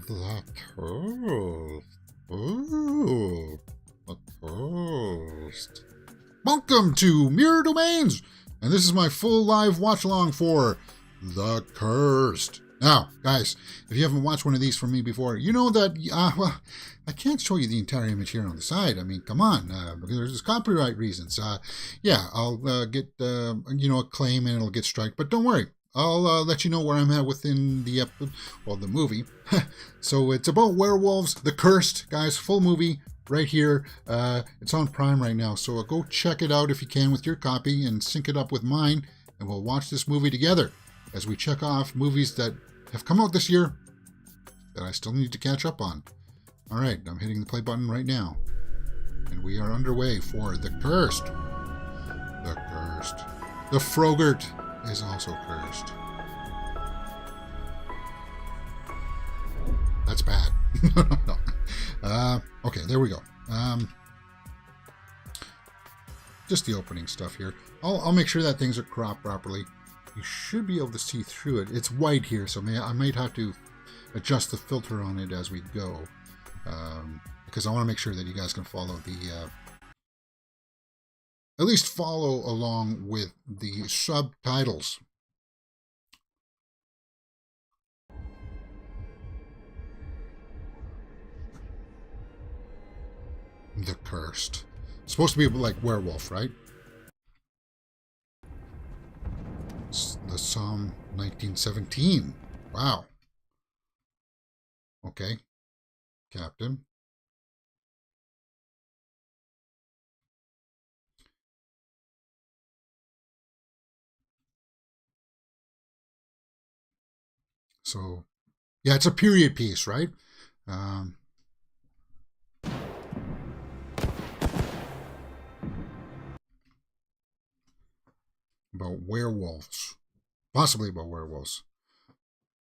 The Coast. Ooh, the Coast. Welcome to Mirror Domains, and this is my full live watch along for The Cursed. Now, guys, if you haven't watched one of these from me before, you know that, well, I can't show you the entire image here on the side. I mean, come on, because there's copyright reasons. Yeah, I'll get, a claim and it'll get striked, but don't worry. I'll let you know where I'm at within the the movie. So it's about werewolves, The Cursed, guys, full movie right here. It's on Prime right now, so go check it out if you can with your copy and sync it up with mine, and we'll watch this movie together as we check off movies that have come out this year that I still need to catch up on. All right, I'm hitting the play button right now, and we are underway for The Cursed. The Cursed. The Frogurt is also cursed. That's bad. No. Okay, there we go. Just the opening stuff here. I'll make sure that things are cropped properly. You should be able to see through it. It's white here, so I might have to adjust the filter on it as we go, because I want to make sure that you guys can follow the at least follow along with the subtitles. The Cursed. It's supposed to be like werewolf, right? It's the Psalm 1917. Wow. Okay. Captain. So, yeah, it's a period piece, right? About werewolves. Possibly about werewolves.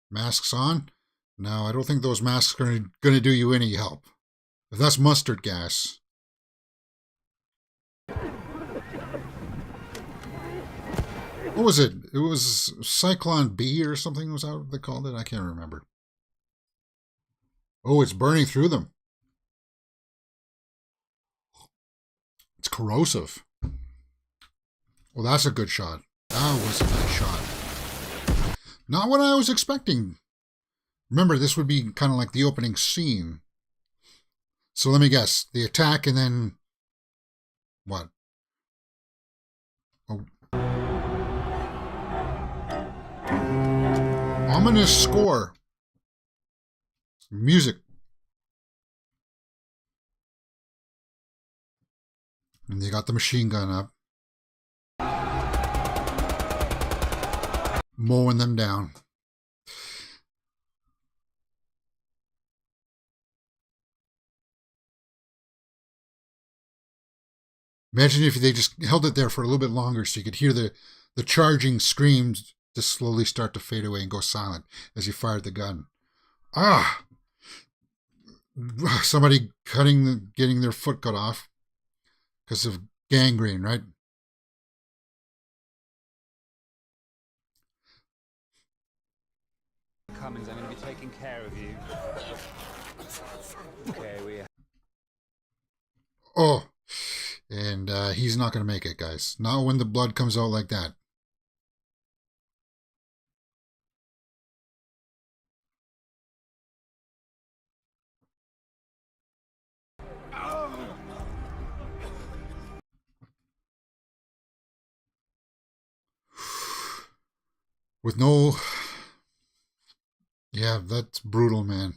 Masks on? No, I don't think those masks are going to do you any help. If that's mustard gas. What was it? It was Cyclone B or something was that what they called it? I can't remember. Oh, it's burning through them. It's corrosive. Well, that's a good shot. That was a nice shot. Not what I was expecting. Remember, this would be kind of like the opening scene. So let me guess. The attack and then... what? Oh. Ominous score. Music. And they got the machine gun up. Mowing them down. Imagine if they just held it there for a little bit longer so you could hear the charging screams just slowly start to fade away and go silent as you fired the gun. Ah! Somebody getting their foot cut off because of gangrene, right? Cummins, I'm going to be taking care of you. Okay, Oh, and he's not going to make it, guys. Not when the blood comes out like that. With no... Yeah, that's brutal, man.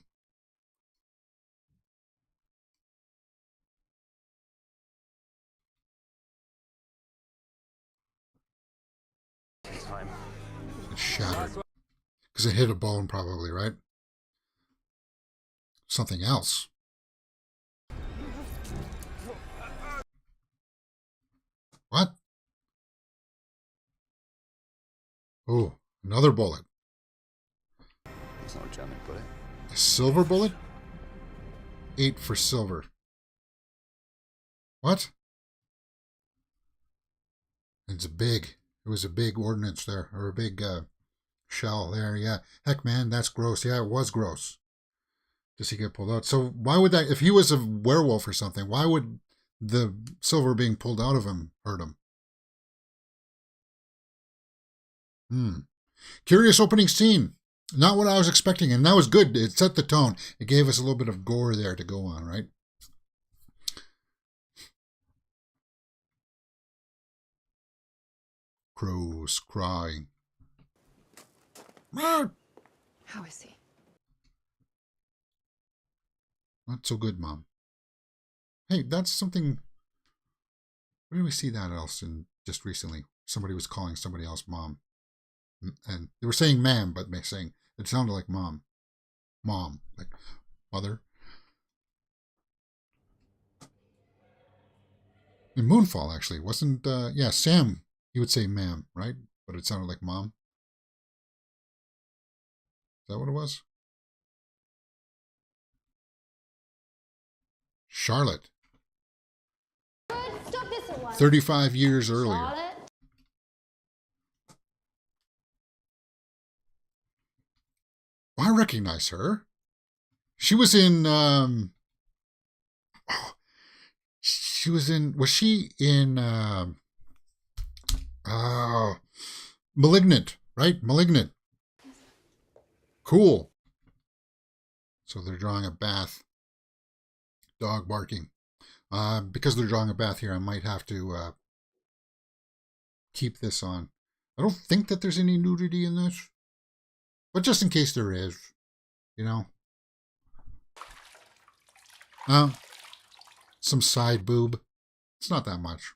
It's shattered. Because it hit a bone, probably, right? Something else. What? Oh, another bullet. It's not a German bullet. A silver bullet? 8 for silver. What? It was a big ordnance there, or a big shell there, yeah. Heck, man, that's gross. Yeah, it was gross. Does he get pulled out? So why would that, if he was a werewolf or something, why would the silver being pulled out of him hurt him? Curious opening scene. Not what I was expecting, and that was good. It set the tone. It gave us a little bit of gore there to go on, right? Crows crying. How is he? Not so good, Mom. Hey, that's something. Where did we see that else in just recently? Somebody was calling somebody else Mom. And they were saying ma'am, but they're saying it sounded like mom. Mom, like mother. In Moonfall, actually, wasn't, yeah, Sam, he would say ma'am, right? But it sounded like mom. Is that what it was? Charlotte. 35 years earlier. Charlotte? I recognize her. She was in, she was in, was she in, Malignant, right? Malignant. Cool. So they're drawing a bath. Dog barking. Because they're drawing a bath here, I might have to keep this on. I don't think that there's any nudity in this. But just in case there is, you know. Some side boob. It's not that much.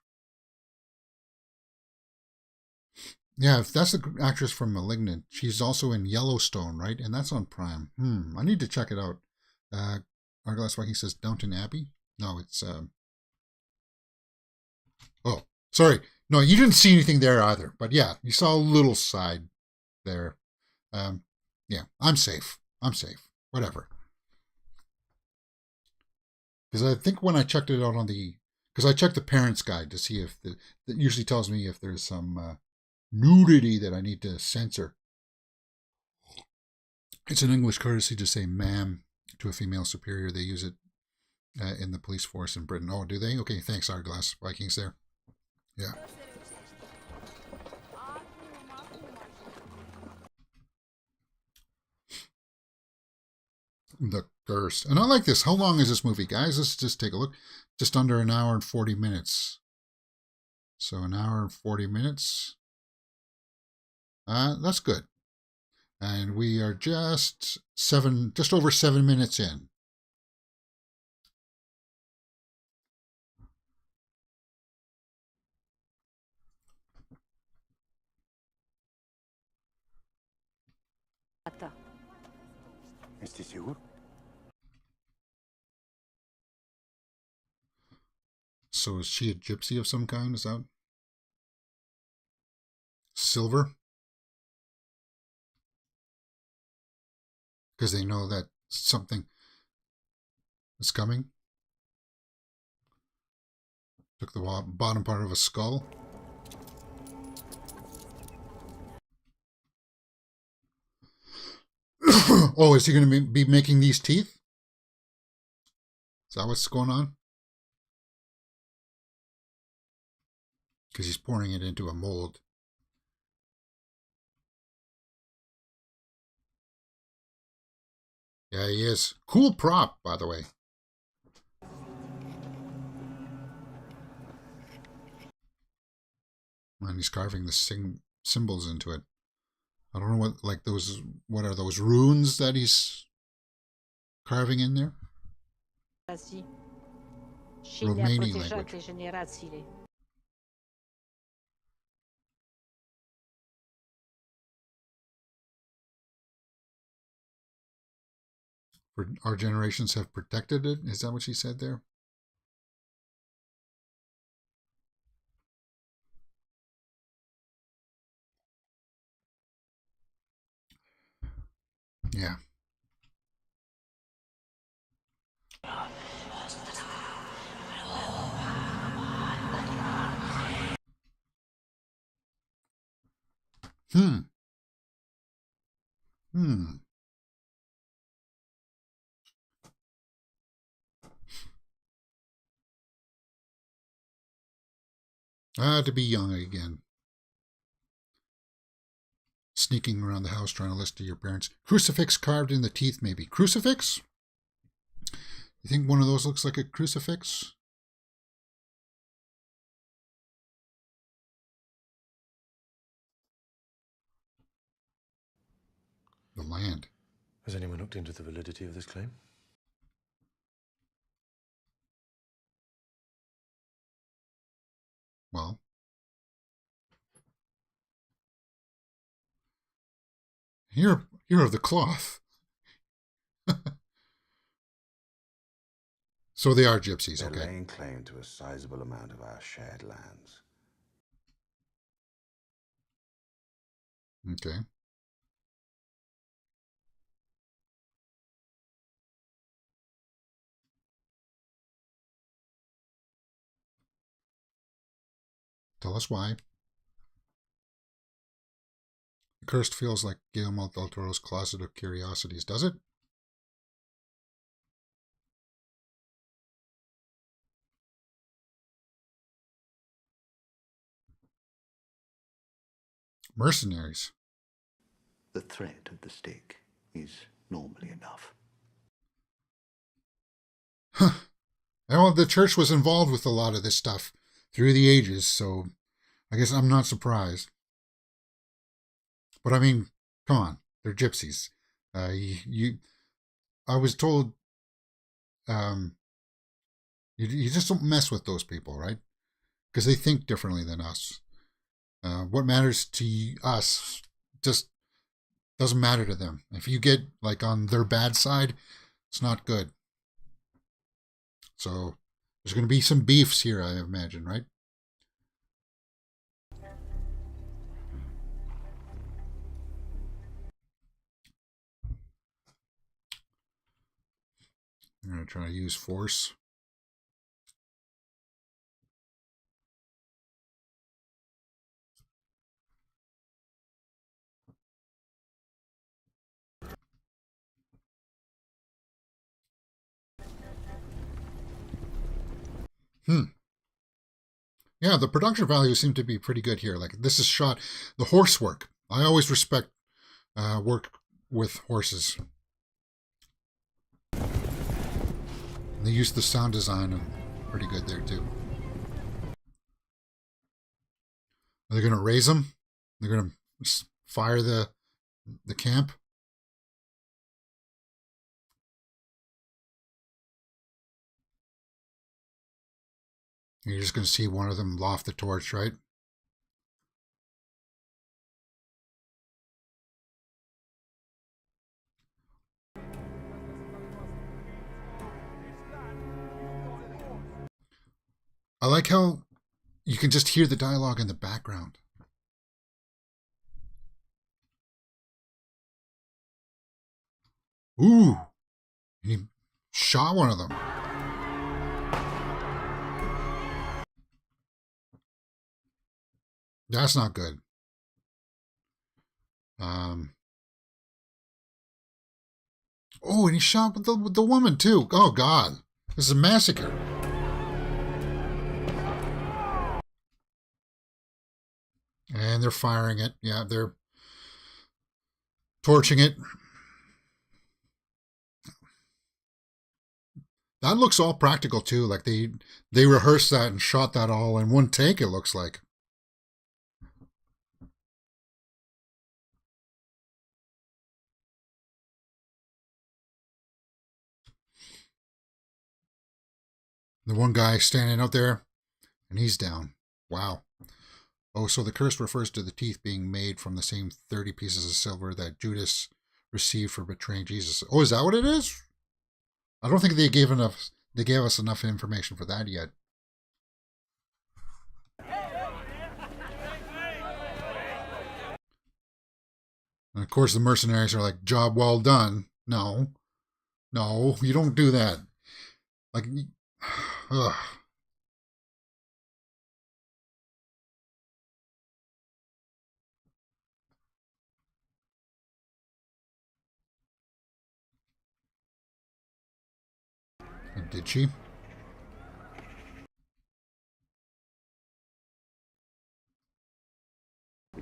Yeah, if that's the actress from Malignant. She's also in Yellowstone, right? And that's on Prime. I need to check it out. Arglass Viking says Downton Abbey? No, it's... Oh, sorry. No, you didn't see anything there either. But yeah, you saw a little side there. Yeah, I'm safe. I'm safe. Whatever. Because I think when I checked it out on the... Because I checked the parents' guide to see if... That usually tells me if there's some nudity that I need to censor. It's an English courtesy to say ma'am to a female superior. They use it in the police force in Britain. Oh, do they? Okay, thanks, Arglass Vikings there. Yeah. The Curse. And I like this. How long is this movie, guys? Let's just take a look. Just under an hour and 40 minutes. So an hour and 40 minutes. That's good. And we are just over 7 minutes in. ¿Estás seguro? So is she a gypsy of some kind? Is that silver? Because they know that something is coming. Took the bottom part of a skull. Oh, is he going to be making these teeth? Is that what's going on? Because he's pouring it into a mold. Yeah, he is. Cool prop, by the way. And he's carving the symbols into it. I don't know what, like those, what are those runes that he's carving in there? Romanian language. For our generations have protected it? Is that what she said there? Yeah. Ah, to be young again. Sneaking around the house trying to listen to your parents. Crucifix carved in the teeth, maybe. Crucifix? You think one of those looks like a crucifix? The land. Has anyone looked into the validity of this claim? Well, here of the cloth. So they are gypsies, They're okay. laying claim to a sizable amount of our shared lands. Okay. Tell us why. The Cursed feels like Guillermo del Toro's Closet of Curiosities, does it? Mercenaries. The threat of the stake is normally enough. Huh. Well, the church was involved with a lot of this stuff through the ages, so I guess I'm not surprised. But I mean, come on, they're gypsies. I was told, you just don't mess with those people, right? Because they think differently than us. What matters to us just doesn't matter to them. If you get like on their bad side, it's not good. So there's going to be some beefs here, I imagine, right? I'm going to try to use force. Yeah, the production values seem to be pretty good here. Like this is shot, the horse work. I always respect work with horses. And they used the sound design pretty good there too. Are they going to raise them? They're going to fire the camp? You're just going to see one of them loft the torch, right? I like how you can just hear the dialogue in the background. Ooh! He shot one of them. That's not good. Oh, and he shot the woman too. Oh God, this is a massacre. And they're firing it. Yeah, they're torching it. That looks all practical too. Like they rehearsed that and shot that all in one take. It looks like. The one guy standing out there, and he's down. Wow. Oh, so the curse refers to the teeth being made from the same 30 pieces of silver that Judas received for betraying Jesus. Oh, is that what it is? I don't think they gave us enough information for that yet. And of course the mercenaries are like, job well done. No. No, you don't do that. Like, ugh. Did she?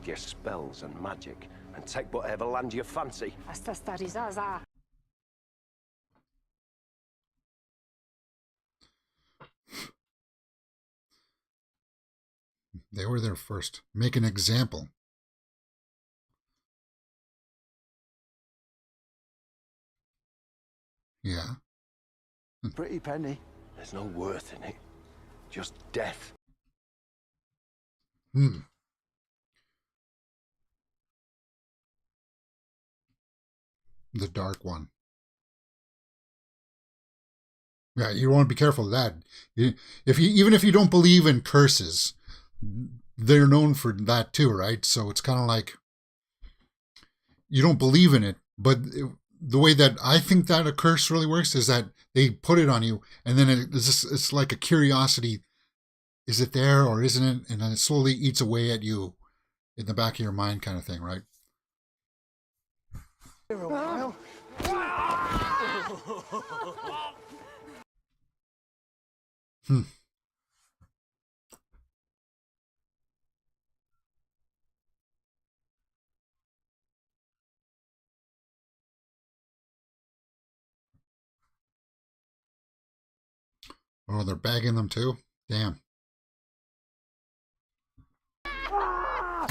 with your spells and magic and take whatever land you fancy. Asta stari zaza. They were there first. Make an example. Yeah. Pretty penny. There's no worth in it. Just death. Hmm. The dark one. Yeah, you want to be careful of that. Even if you don't believe in curses, they're known for that too, right? So it's kind of like you don't believe in it, but the way that I think that a curse really works is that they put it on you, and then it's like a curiosity. Is it there or isn't it? And then it slowly eats away at you in the back of your mind, kind of thing, right? Hmm. Oh, they're bagging them too? Damn.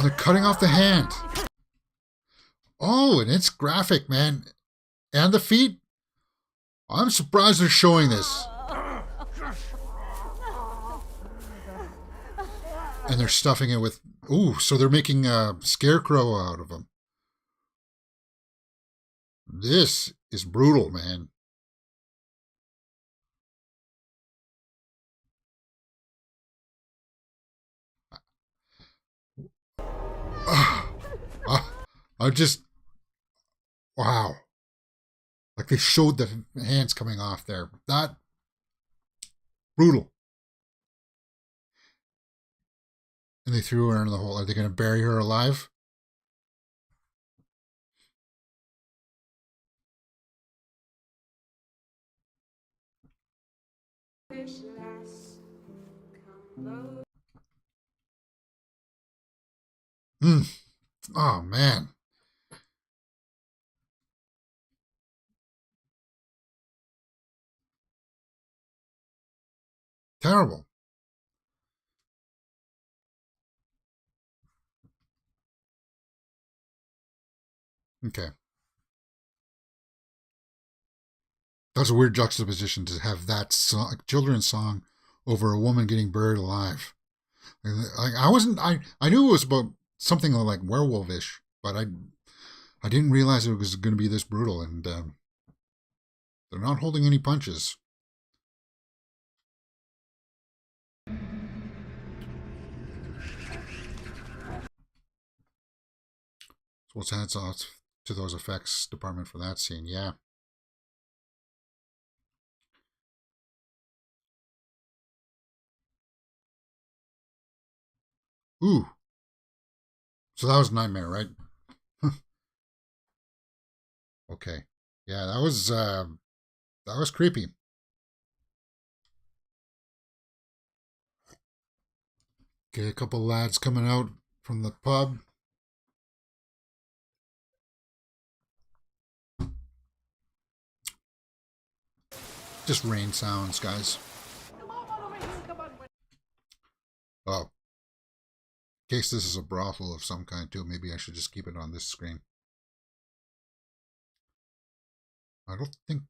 They're cutting off the hand. Oh, and it's graphic, man. And the feet? I'm surprised they're showing this. And they're stuffing it with... Ooh, so they're making a scarecrow out of them. This is brutal, man. I just... Wow. Like they showed the hands coming off there. That... Brutal. And they threw her in the hole. Are they going to bury her alive? Oh, man. Terrible. Okay. That's a weird juxtaposition to have that song, children's song over a woman getting buried alive. I knew it was about something like werewolfish, but I didn't realize it was going to be this brutal, and they're not holding any punches. So what's hats off to those effects department for that scene? Yeah. Ooh. So that was Nightmare, right? Okay. Yeah, that was creepy. Okay, a couple lads coming out from the pub. Just rain sounds, guys. Oh. In case this is a brothel of some kind too, maybe I should just keep it on this screen. I don't think...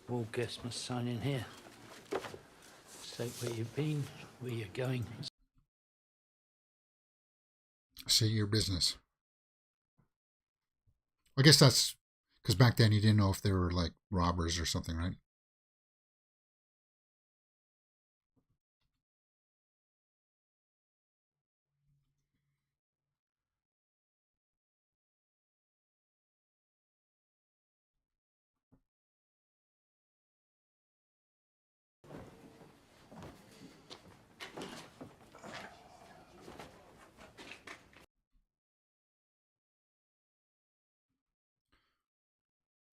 All guests must sign in here. State where you've been, where you're going. Say your business. I guess that's because back then you didn't know if they were like robbers or something, right?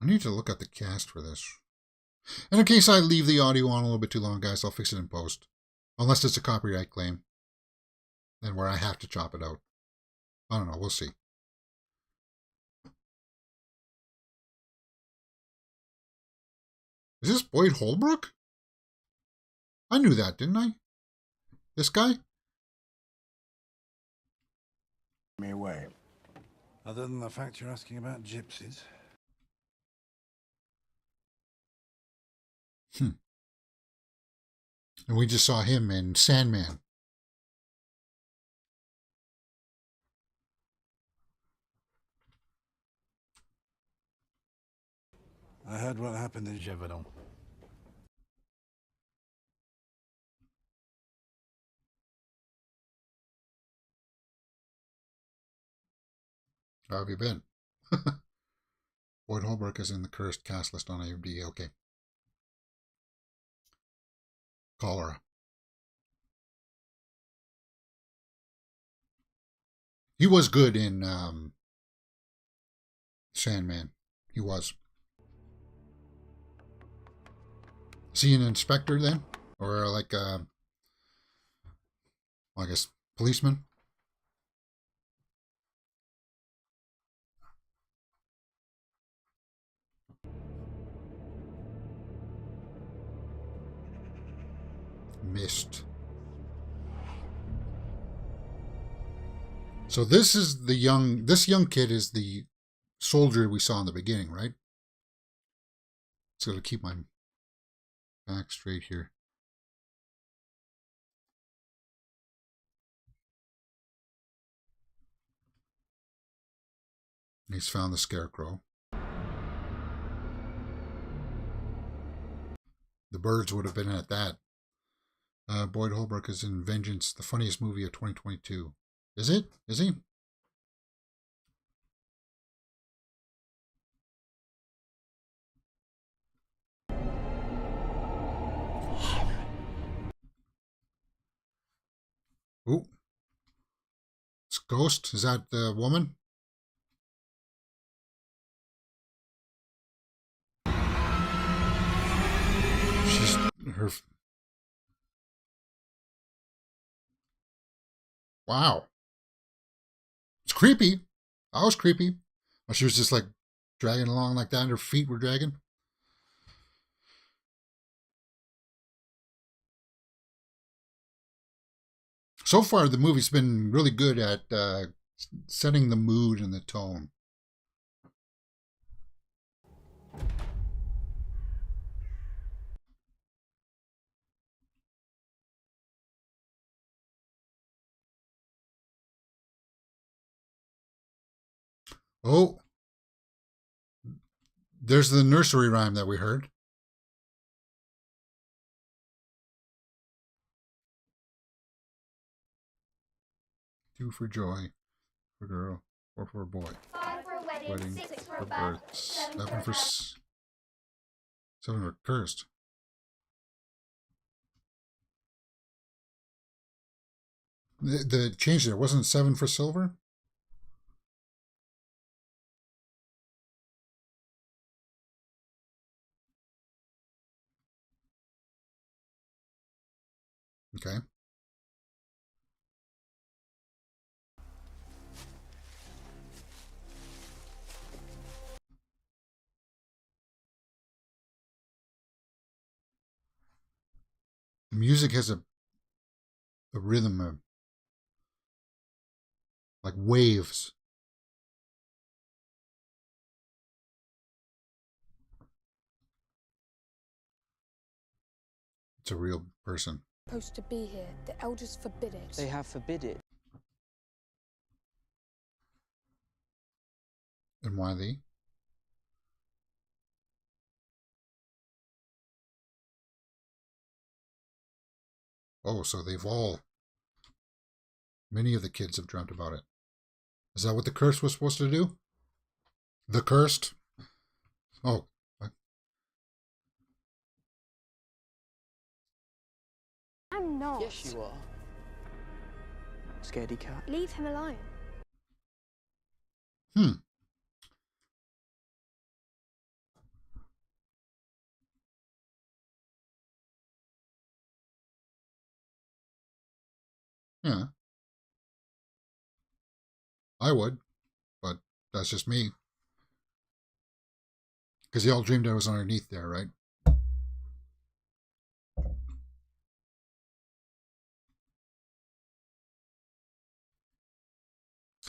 I need to look at the cast for this. And in case I leave the audio on a little bit too long, guys, I'll fix it in post. Unless it's a copyright claim. than where I have to chop it out. I don't know. We'll see. Is this Boyd Holbrook? I knew that, didn't I? This guy? Me away. Other than the fact you're asking about gypsies. And we just saw him in Sandman. I heard what happened in Gévaudan. How have you been? Boyd Holbrook is in the cursed cast list on IMDb. Okay. Cholera. He was good in Sandman. He was. Is he an inspector then? Or like a, I guess, policeman? Mist. So this young kid is the soldier we saw in the beginning, right? So to keep my back straight here. He's found the scarecrow. The birds would have been at that. Boyd Holbrook is in Vengeance, the funniest movie of 2022. Is it? Is he? Ooh. It's Ghost. Is that the woman? She's her. Wow. It's creepy. That was creepy. Well, she was just like dragging along like that and her feet were dragging. So far, the movie's been really good at setting the mood and the tone. Oh, there's the nursery rhyme that we heard. Two for joy, for girl, or for a boy. 5 for a wedding, 6 for a birth, birth, 7 for 7 for cursed. The change there wasn't 7 for silver. Okay. The music has a rhythm of like waves. It's a real person. Supposed to be here. The elders forbid it. They have forbid it. And why they? Oh, so many of the kids have dreamt about it. Is that what the curse was supposed to do? The cursed? Oh. I'm not. Yes, you are. Scaredy cat. Leave him alone. Yeah. I would, but that's just me. Because they all dreamed I was underneath there, right?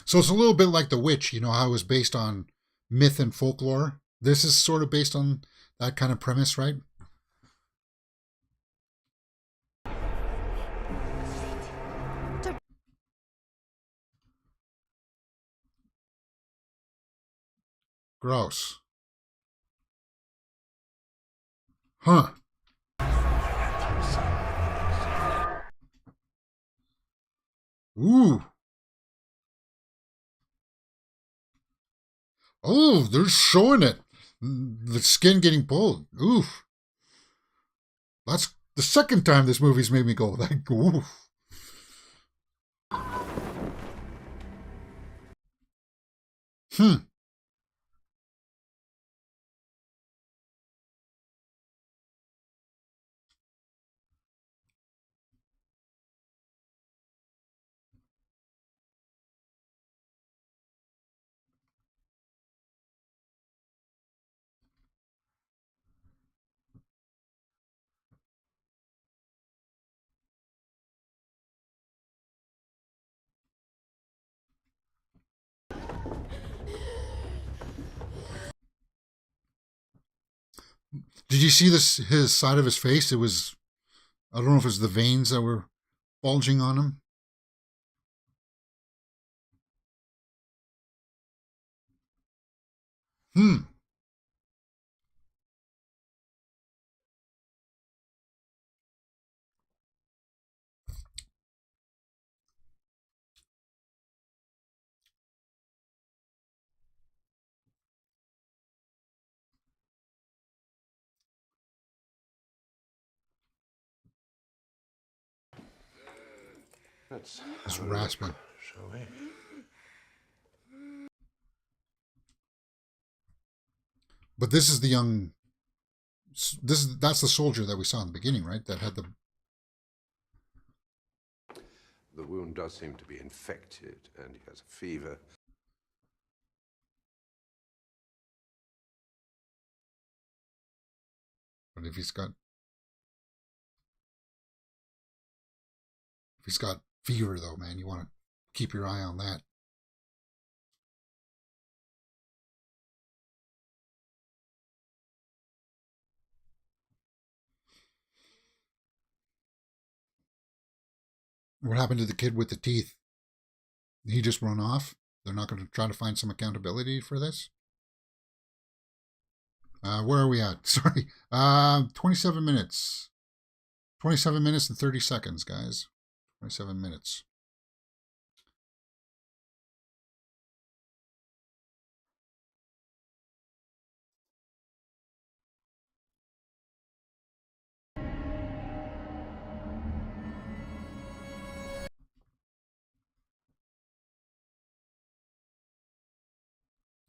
So it's a little bit like The Witch, you know, how it was based on myth and folklore. This is sort of based on that kind of premise, right? Gross. Huh. Ooh. Oh, they're showing it. The skin getting pulled. Oof. That's the second time this movie's made me go like, oof. Did you see this? His side of his face? It was, I don't know if it was the veins that were bulging on him. Let's It's have a look, rasping. shall we? But this is the young. That's the soldier that we saw in the beginning, right? That had the. The wound does seem to be infected, and he has a fever. But if he's got fever, though, man, you want to keep your eye on that. What happened to the kid with the teeth? He just run off? They're not going to try to find some accountability for this? Where are we at? Sorry. 27 minutes. 27 minutes and 30 seconds, guys. 27 minutes.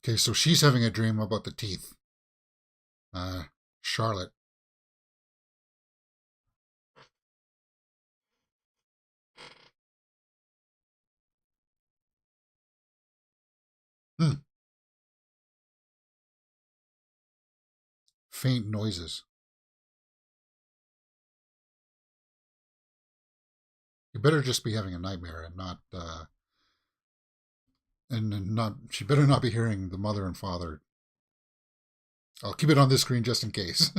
Okay, so she's having a dream about the teeth. Charlotte. Faint noises. You better just be having a nightmare and not, she better not be hearing the mother and father. I'll keep it on this screen just in case.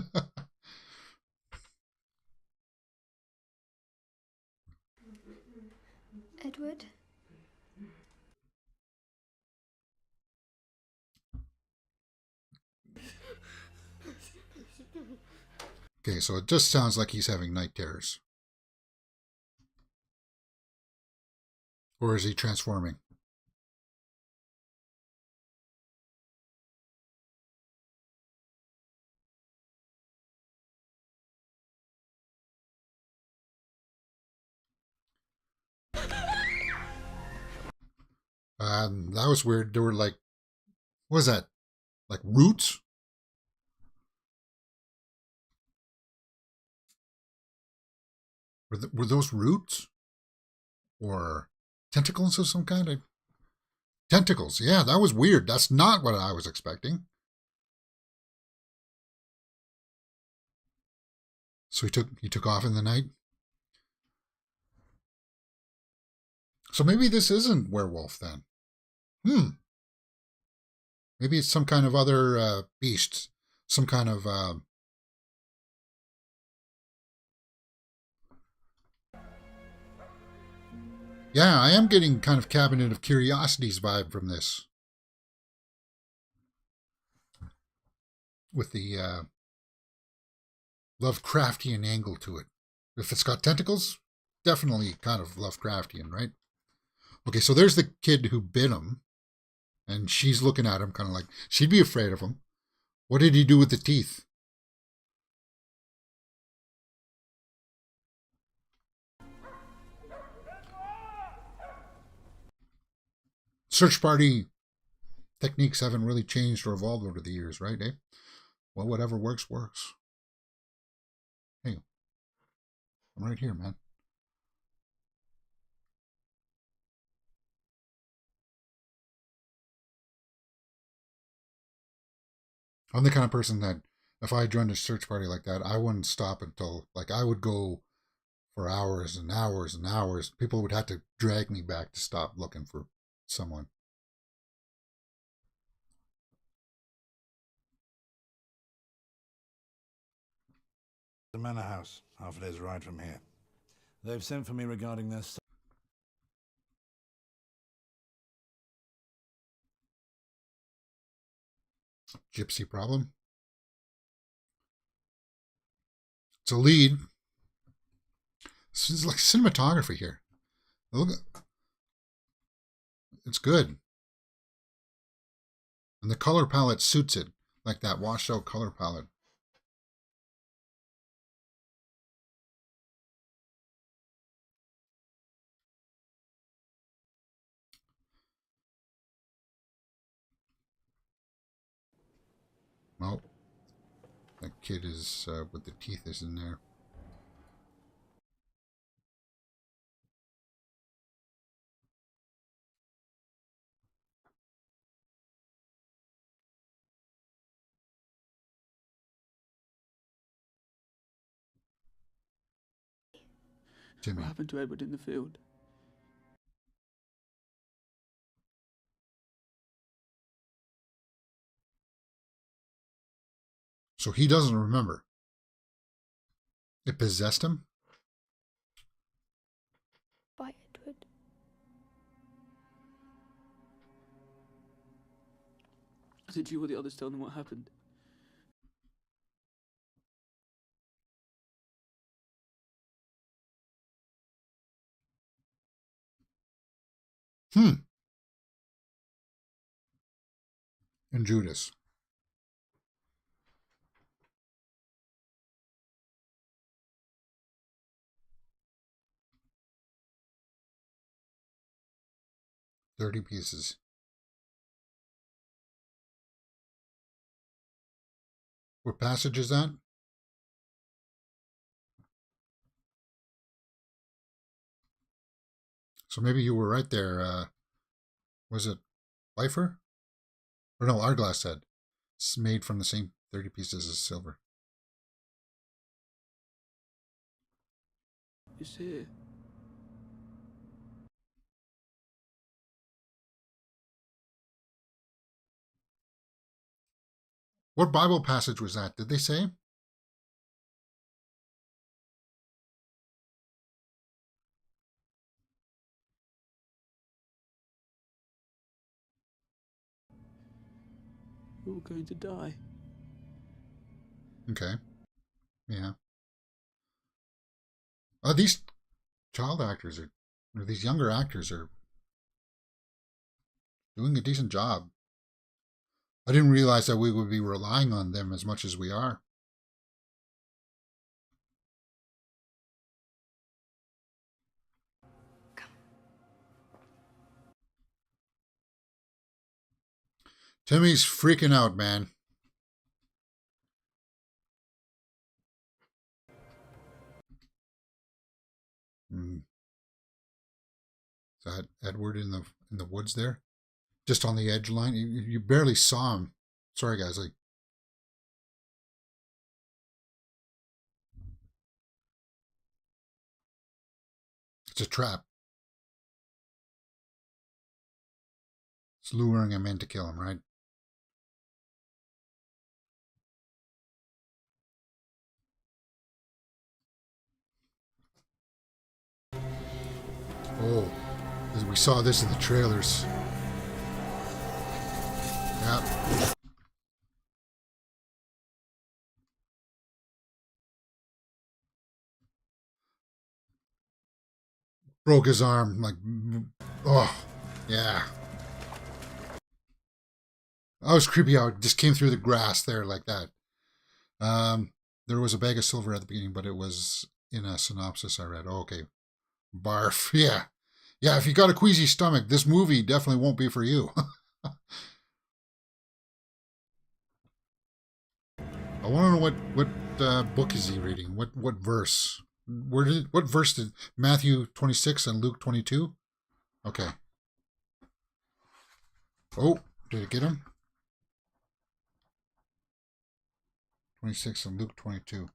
Edward? Okay, so it just sounds like he's having night terrors. Or is he transforming? That was weird. There were like, what was that? Like roots? Were those roots? Or tentacles of some kind? Tentacles. Yeah, that was weird. That's not what I was expecting. So he took off in the night. So maybe this isn't werewolf then. Maybe it's some kind of other beast. Some kind of... Yeah, I am getting kind of Cabinet of Curiosities vibe from this. With the Lovecraftian angle to it. If it's got tentacles, definitely kind of Lovecraftian, right? Okay, so there's the kid who bit him. And she's looking at him kind of like, she'd be afraid of him. What did he do with the teeth? Search party techniques haven't really changed or evolved over the years, right, eh? Well, whatever works, works. Hey, I'm right here, man. I'm the kind of person that if I joined a search party like that, I wouldn't stop until, like, I would go for hours and hours and hours. People would have to drag me back to stop looking for someone. The manor house, half a day's ride from here. They've sent for me regarding their... Gypsy problem. It's a lead. This is like cinematography here. Look, it's good. And the color palette suits it, like that washed out color palette. Well, that kid is with the teeth is in there. Jimmy. What happened to Edward in the field? So he doesn't remember. It possessed him? By Edward. Did you or the others tell them what happened? And Judas. $30 pieces. What passage is that? So maybe you were right there. Was it Lifer? Or no, Arglass said. It's made from the same 30 pieces as silver. It's here. What Bible passage was that? Did they say? We're all going to die. Okay. Yeah. These child actors or these younger actors are doing a decent job. I didn't realize that we would be relying on them as much as we are. Timmy's freaking out, man. Is that Edward in the woods there? just on the edge line. You barely saw him. Sorry, guys. Like, it's a trap. It's luring him in to kill him, right? Oh, we saw this in the trailers. Yep. Broke his arm, like, oh, yeah. That was creepy how it just came through the grass there like that. There was a bag of silver at the beginning, but it was in a synopsis I read. Oh, okay. Barf, yeah. Yeah, if you got a queasy stomach, this movie definitely won't be for you. I want to know what book is he reading? What verse? What verse did Matthew 26 and Luke 22? Okay. Oh, did it get him? 26 and Luke 22.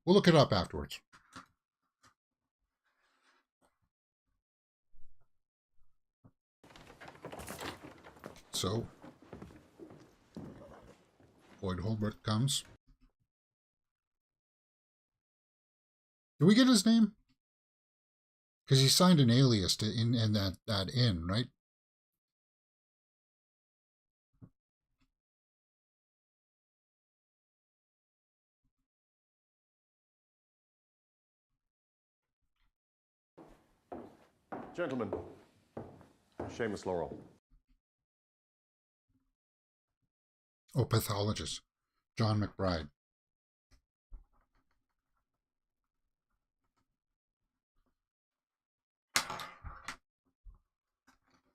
We'll look it up afterwards. So, Boyd Holbrook comes. Did we get his name? Because he signed an alias to in that inn, right? Gentlemen, Seamus Laurel. Oh, pathologist. John McBride.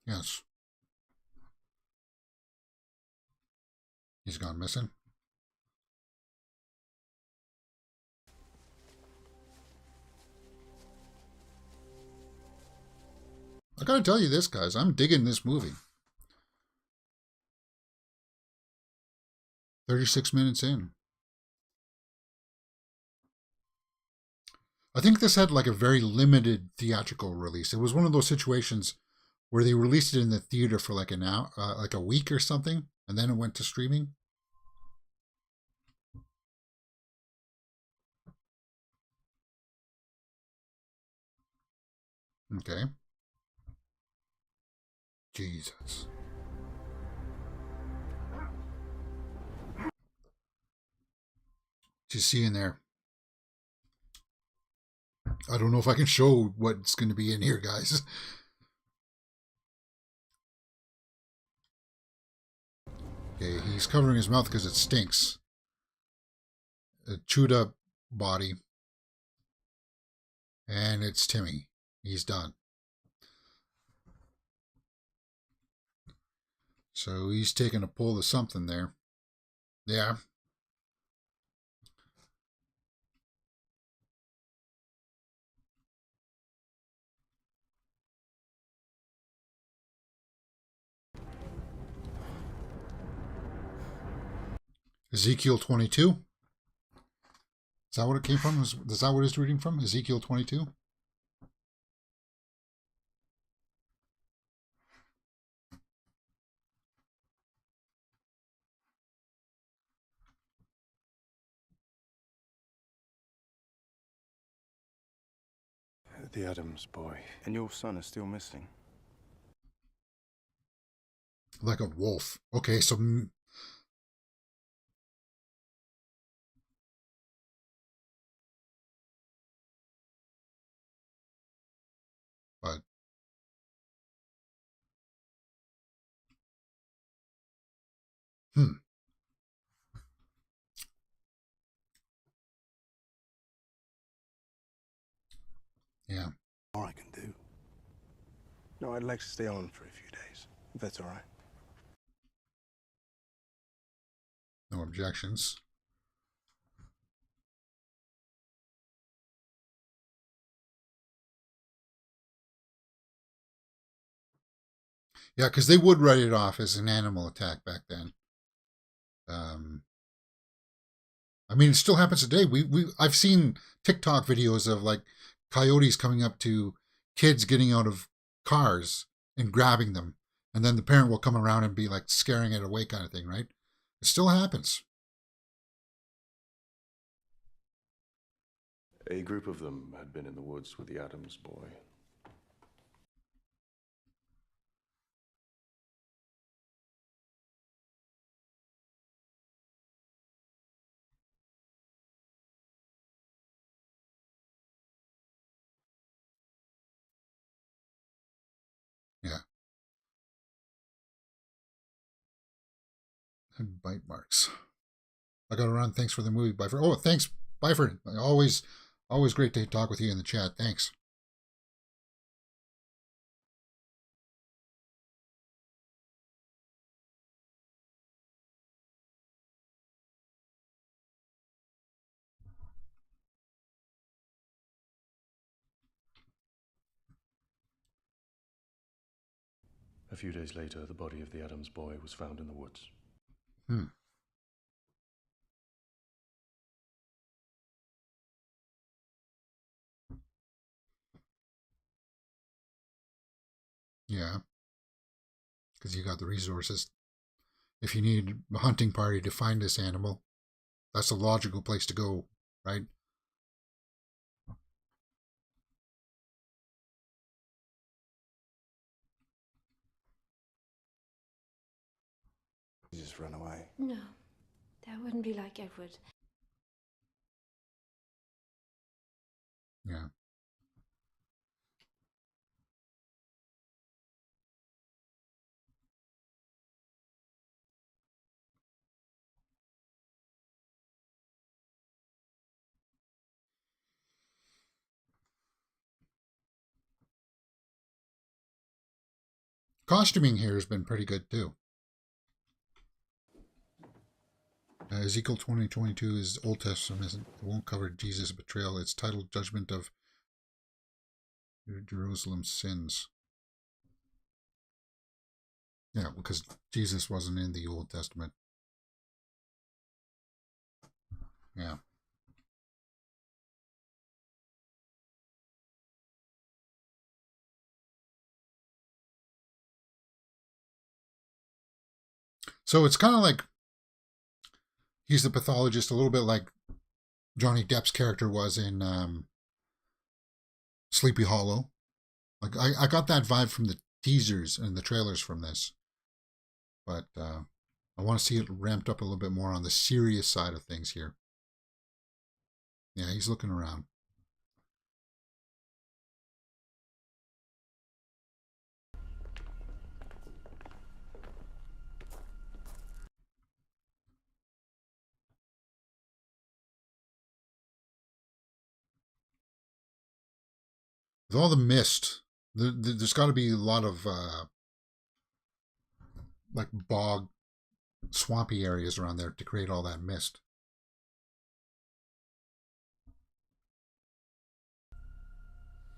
Yes. He's gone missing. I gotta tell you this, guys. I'm digging this movie. 36 minutes in. I think this had like a very limited theatrical release. It was one of those situations where they released it in the theater for like an hour, like a week or something, and then it went to streaming. Okay. Jesus. What you see in there? I don't know if I can show what's going to be in here, guys. Okay, he's covering his mouth because it stinks. A chewed up body. And it's Timmy. He's done. So he's taking a pull of something there. Yeah. Ezekiel 22. Is that what it came from? Is that what it's reading from? Ezekiel 22? The Adams boy. And your son is still missing. Like a wolf. Okay, so... But... Yeah. More I can do. No, I'd like to stay on for a few days, if that's all right. No objections. Yeah, because they would write it off as an animal attack back then. I mean, it still happens today. I've seen TikTok videos of like coyotes coming up to kids getting out of cars and grabbing them, and then the parent will come around and be like scaring it away, kind of thing, right? It still happens. A group of them had been in the woods with the Adams boy. Yeah. And bite marks. I got to run. Thanks for the movie, Byford. Oh, thanks, Byford. Always great to talk with you in the chat. Thanks. A few days later, the body of the Adams boy was found in the woods. Yeah. Because you got the resources. If you need a hunting party to find this animal, that's a logical place to go, right? You just run away. No, that wouldn't be like Edward. Yeah. Costuming here has been pretty good too. Ezekiel 20:22 is Old Testament. It won't cover Jesus' betrayal. It's titled Judgment of Jerusalem's Sins. Yeah, because Jesus wasn't in the Old Testament. Yeah. So it's kind of like he's the pathologist, a little bit like Johnny Depp's character was in Sleepy Hollow. Like I got that vibe from the teasers and the trailers from this. But I want to see it ramped up a little bit more on the serious side of things here. Yeah, he's looking around. With all the mist, there's got to be a lot of like bog, swampy areas around there to create all that mist.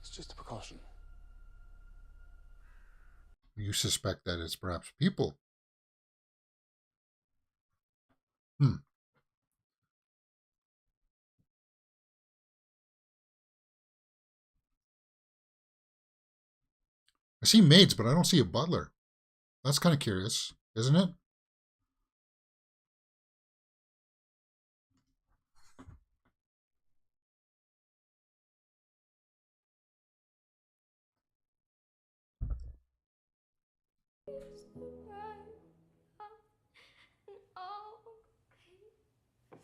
It's just a precaution. You suspect that it's perhaps people. I see maids, but I don't see a butler. That's kind of curious, isn't it?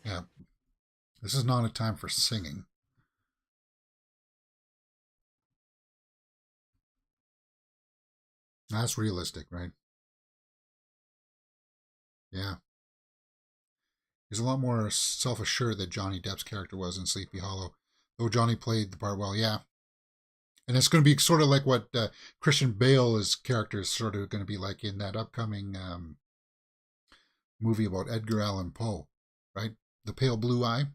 Yeah. This is not a time for singing. That's realistic, right? Yeah. He's a lot more self-assured than Johnny Depp's character was in Sleepy Hollow. Though Johnny played the part well, yeah. And it's going to be sort of like what Christian Bale's character is sort of going to be like in that upcoming movie about Edgar Allan Poe, right? The Pale Blue Eye.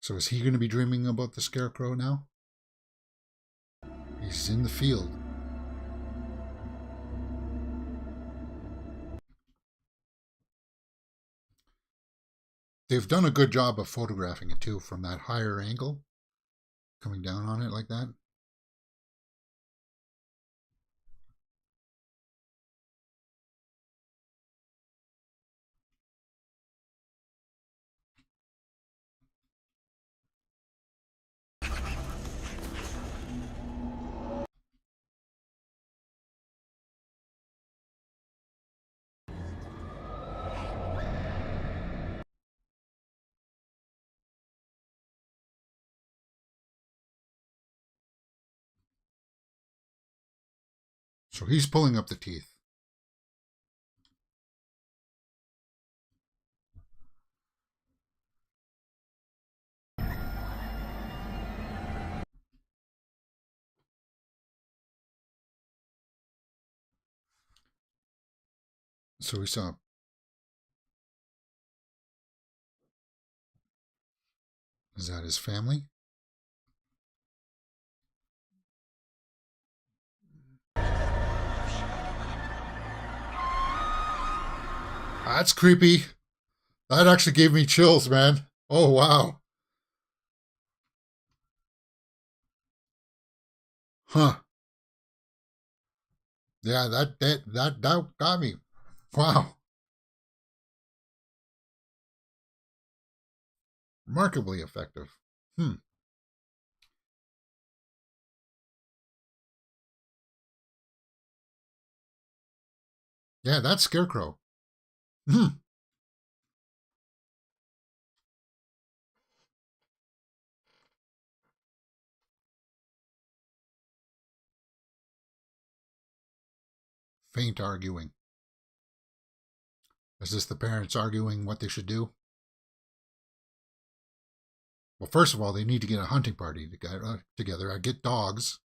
So is he going to be dreaming about the Scarecrow now? He's in the field. They've done a good job of photographing it too from that higher angle, coming down on it like that. So he's pulling up the teeth. So we saw. Is that his family? That's creepy. That actually gave me chills, man. Oh, wow. Huh. Yeah, that got me. Wow. Remarkably effective. Yeah, that's Scarecrow. Faint arguing. Is this the parents arguing what they should do? Well, first of all, they need to get a hunting party together. I get dogs.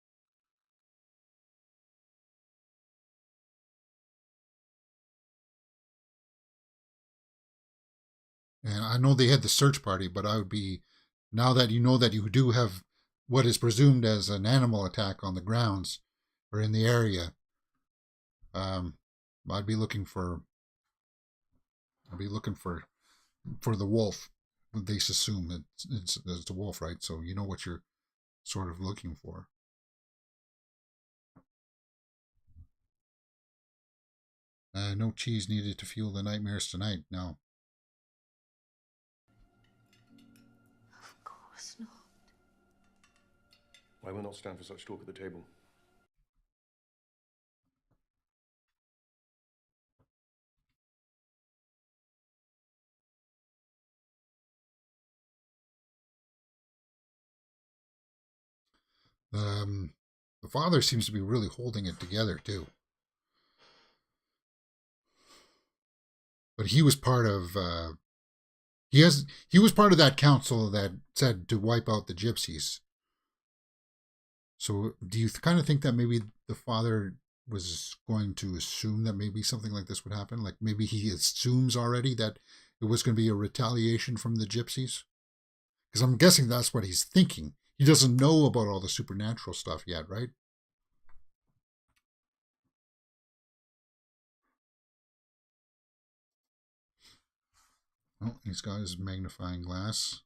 And I know they had the search party, but I would be, now that you know that you do have what is presumed as an animal attack on the grounds or in the area, I'd be looking for the wolf. They assume it's the wolf, right? So you know what you're sort of looking for. No cheese needed to fuel the nightmares tonight. No. Of course not. I will not stand for such talk at the table. The father seems to be really holding it together too. But he was part of he was part of that council that said to wipe out the gypsies. So do you kind of think that maybe the father was going to assume that maybe something like this would happen? Like maybe he assumes already that it was going to be a retaliation from the gypsies? Because I'm guessing that's what he's thinking. He doesn't know about all the supernatural stuff yet, right? Oh, he's got his magnifying glass.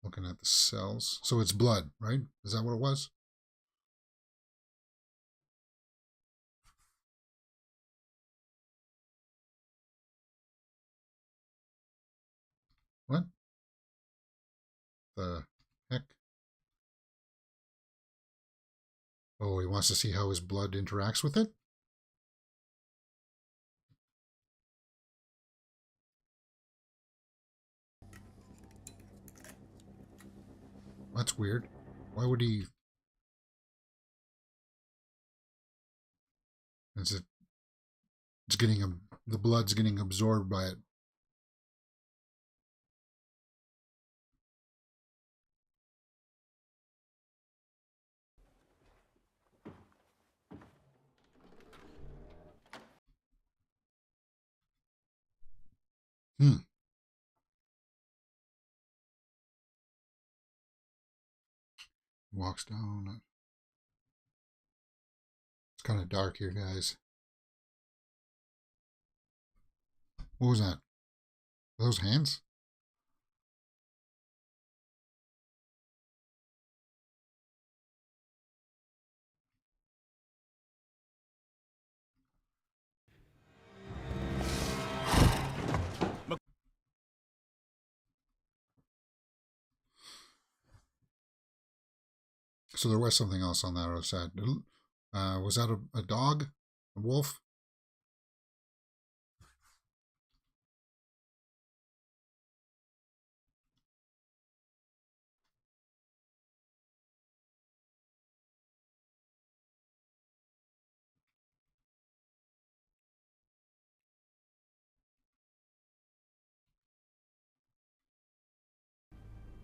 Looking at the cells. So it's blood, right? Is that what it was? What the heck? Oh, he wants to see how his blood interacts with it? That's weird. Why would he? It's getting the blood's getting absorbed by it. Hmm. Walks down. It's kind of dark here, guys. What was that? Are those hands? So there was something else on that other side. Was that a dog? A wolf?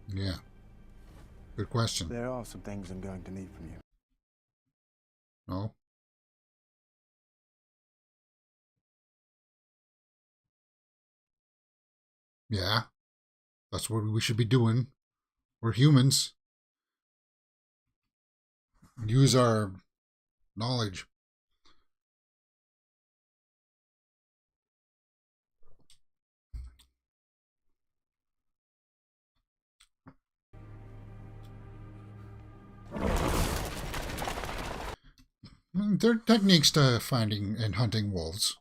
Yeah. Good question. There are some things I'm going to need from you. No? Yeah. That's what we should be doing. We're humans. Use our knowledge. There are techniques to finding and hunting wolves.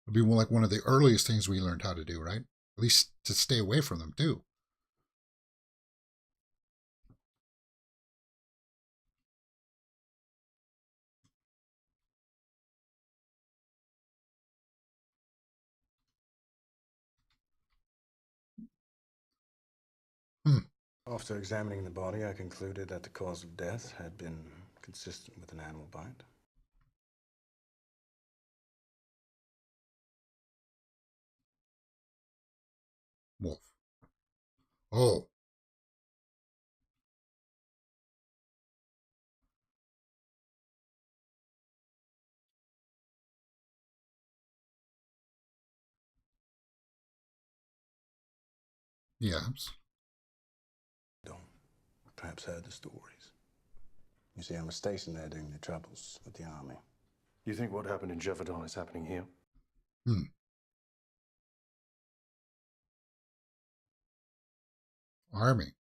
It'd be more like one of the earliest things we learned how to do, right? At least to stay away from them, too. After examining the body, I concluded that the cause of death had been consistent with an animal bite. Wolf. Oh. Yes. Perhaps heard the stories. You see, I was stationed there during the troubles with the army. You think what happened in Gévaudan is happening here? Army.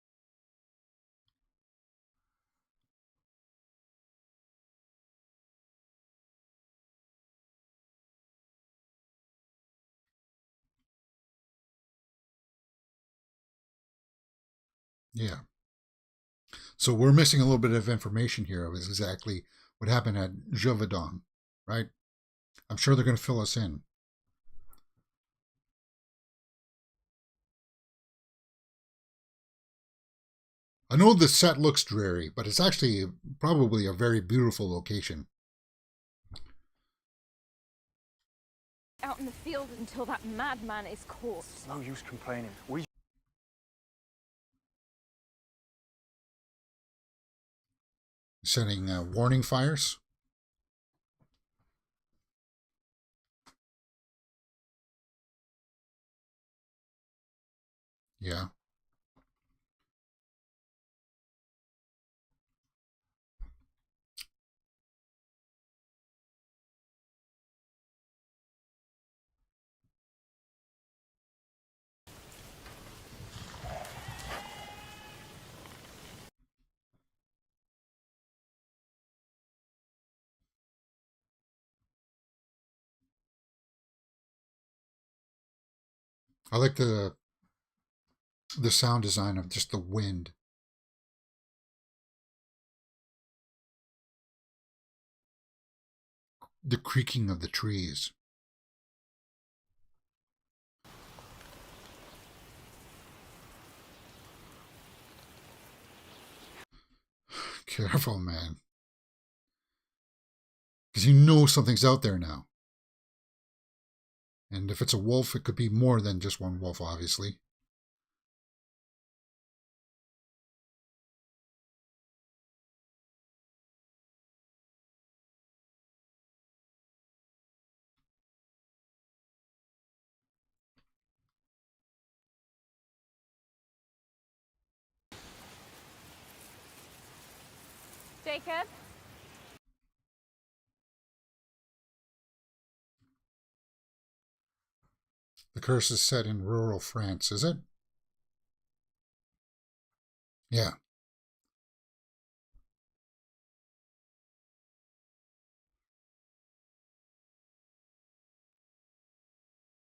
Yeah. So we're missing a little bit of information here of exactly what happened at Gévaudan, right? I'm sure they're going to fill us in. I know the set looks dreary, but it's actually probably a very beautiful location. Out in the field until that madman is caught. No use complaining. Setting warning fires. Yeah. I like the sound design of just the wind. The creaking of the trees. Careful, man. Because you know something's out there now. And if it's a wolf, it could be more than just one wolf, obviously. Jacob. The curse is set in rural France, is it? Yeah.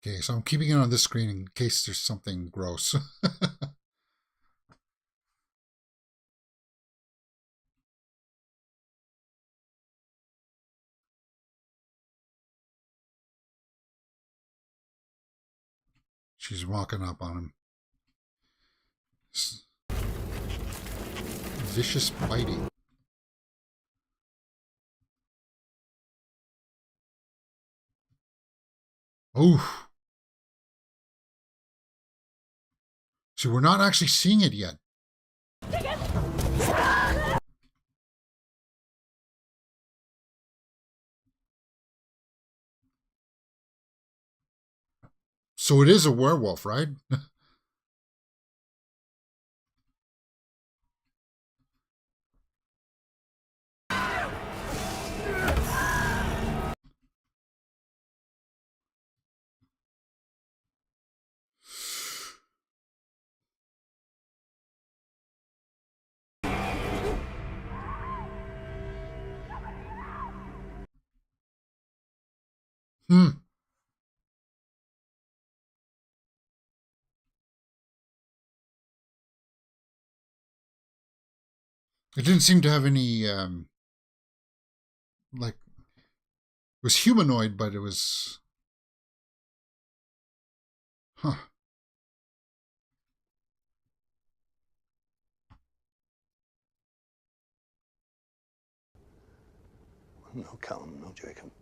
Okay, so I'm keeping it on this screen in case there's something gross. She's walking up on him. Vicious biting. Oh. So we're not actually seeing it yet. So it is a werewolf, right? Hmm. It didn't seem to have any, like, it was humanoid, but it was, huh. No Callum, no Jacob.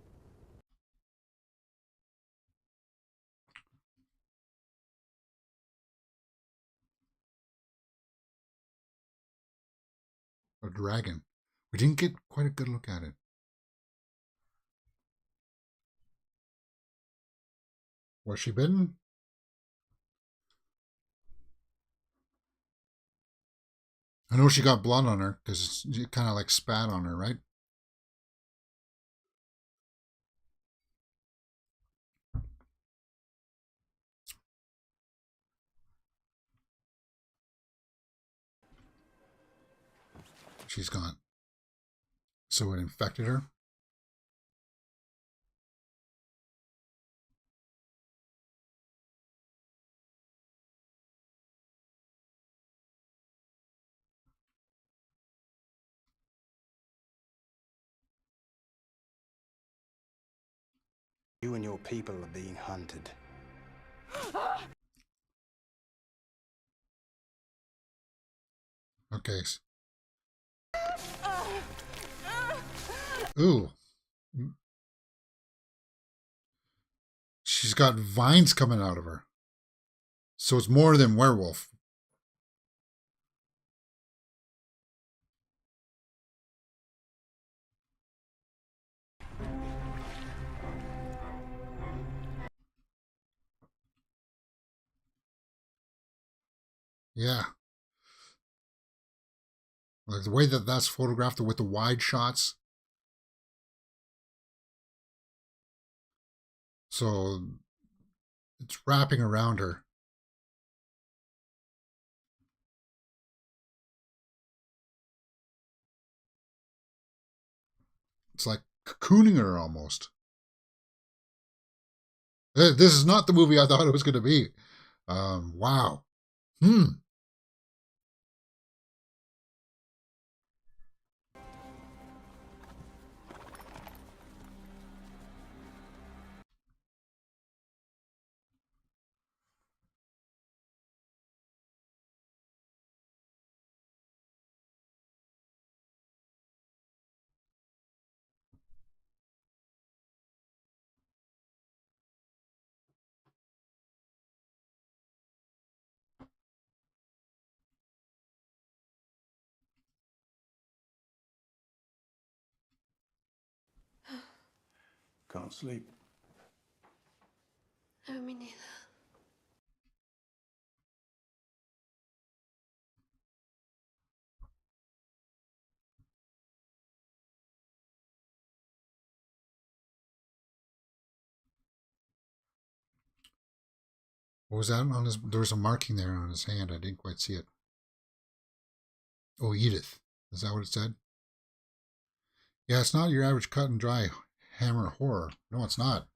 A dragon. We didn't get quite a good look at it. Was she bitten? I know she got blood on her because it kind of like spat on her, right? She's gone. So it infected her. You and your people are being hunted. Okay. Ooh. She's got vines coming out of her. So it's more than werewolf. Yeah. Like the way that that's photographed with the wide shots. So it's wrapping around her. It's like cocooning her almost. This is not the movie I thought it was going to be. Wow. Can't sleep. No, me neither. What was that on his? There was a marking there on his hand. I didn't quite see it. Oh, Edith. Is that what it said? Yeah, it's not your average cut and dry Hammer horror. No, it's not.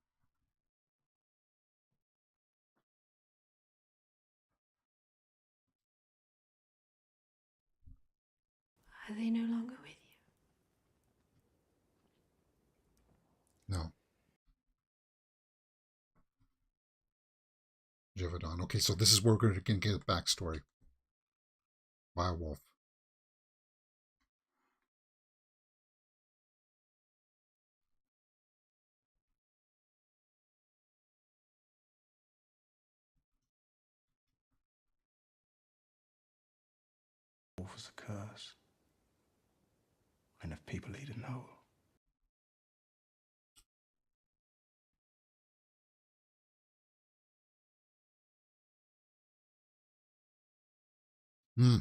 Are they no longer with you? No. Jevedon. Okay, so this is where we're going to get a backstory. Wolf. Wolf was a curse. And if people eat an whole. Hmm.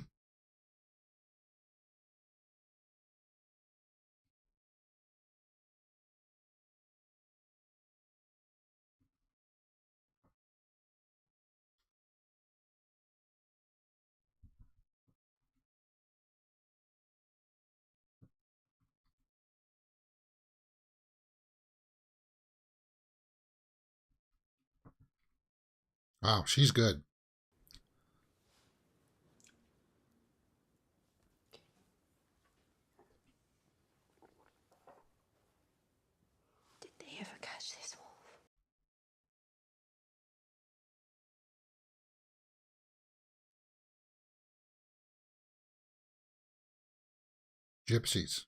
Wow, she's good. Did they ever catch this wolf? Gypsies.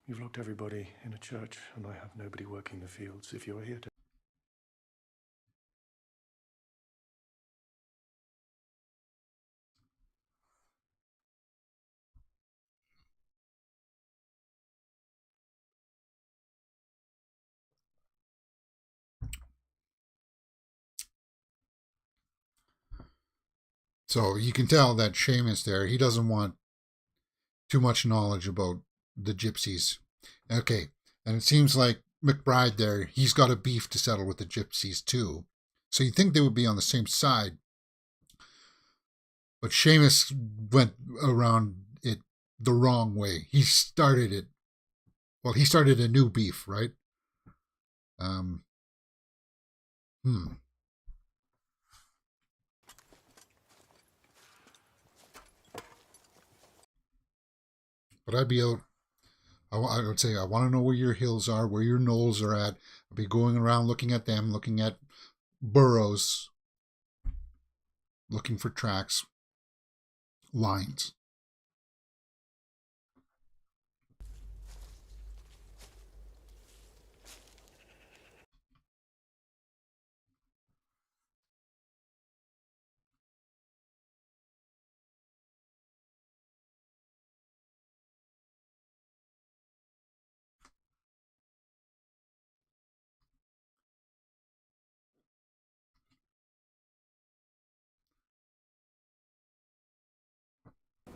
You've locked everybody in a church, and I have nobody working the fields. If you're here to... So you can tell that Seamus there, he doesn't want too much knowledge about the gypsies. Okay, and it seems like McBride there, he's got a beef to settle with the gypsies too. So you'd think they would be on the same side. But Seamus went around it the wrong way. He started it. Well, he started a new beef, right? But I'd be out. I would say I want to know where your hills are, where your knolls are at. I'd be going around looking at them, looking at burrows, looking for tracks, lines.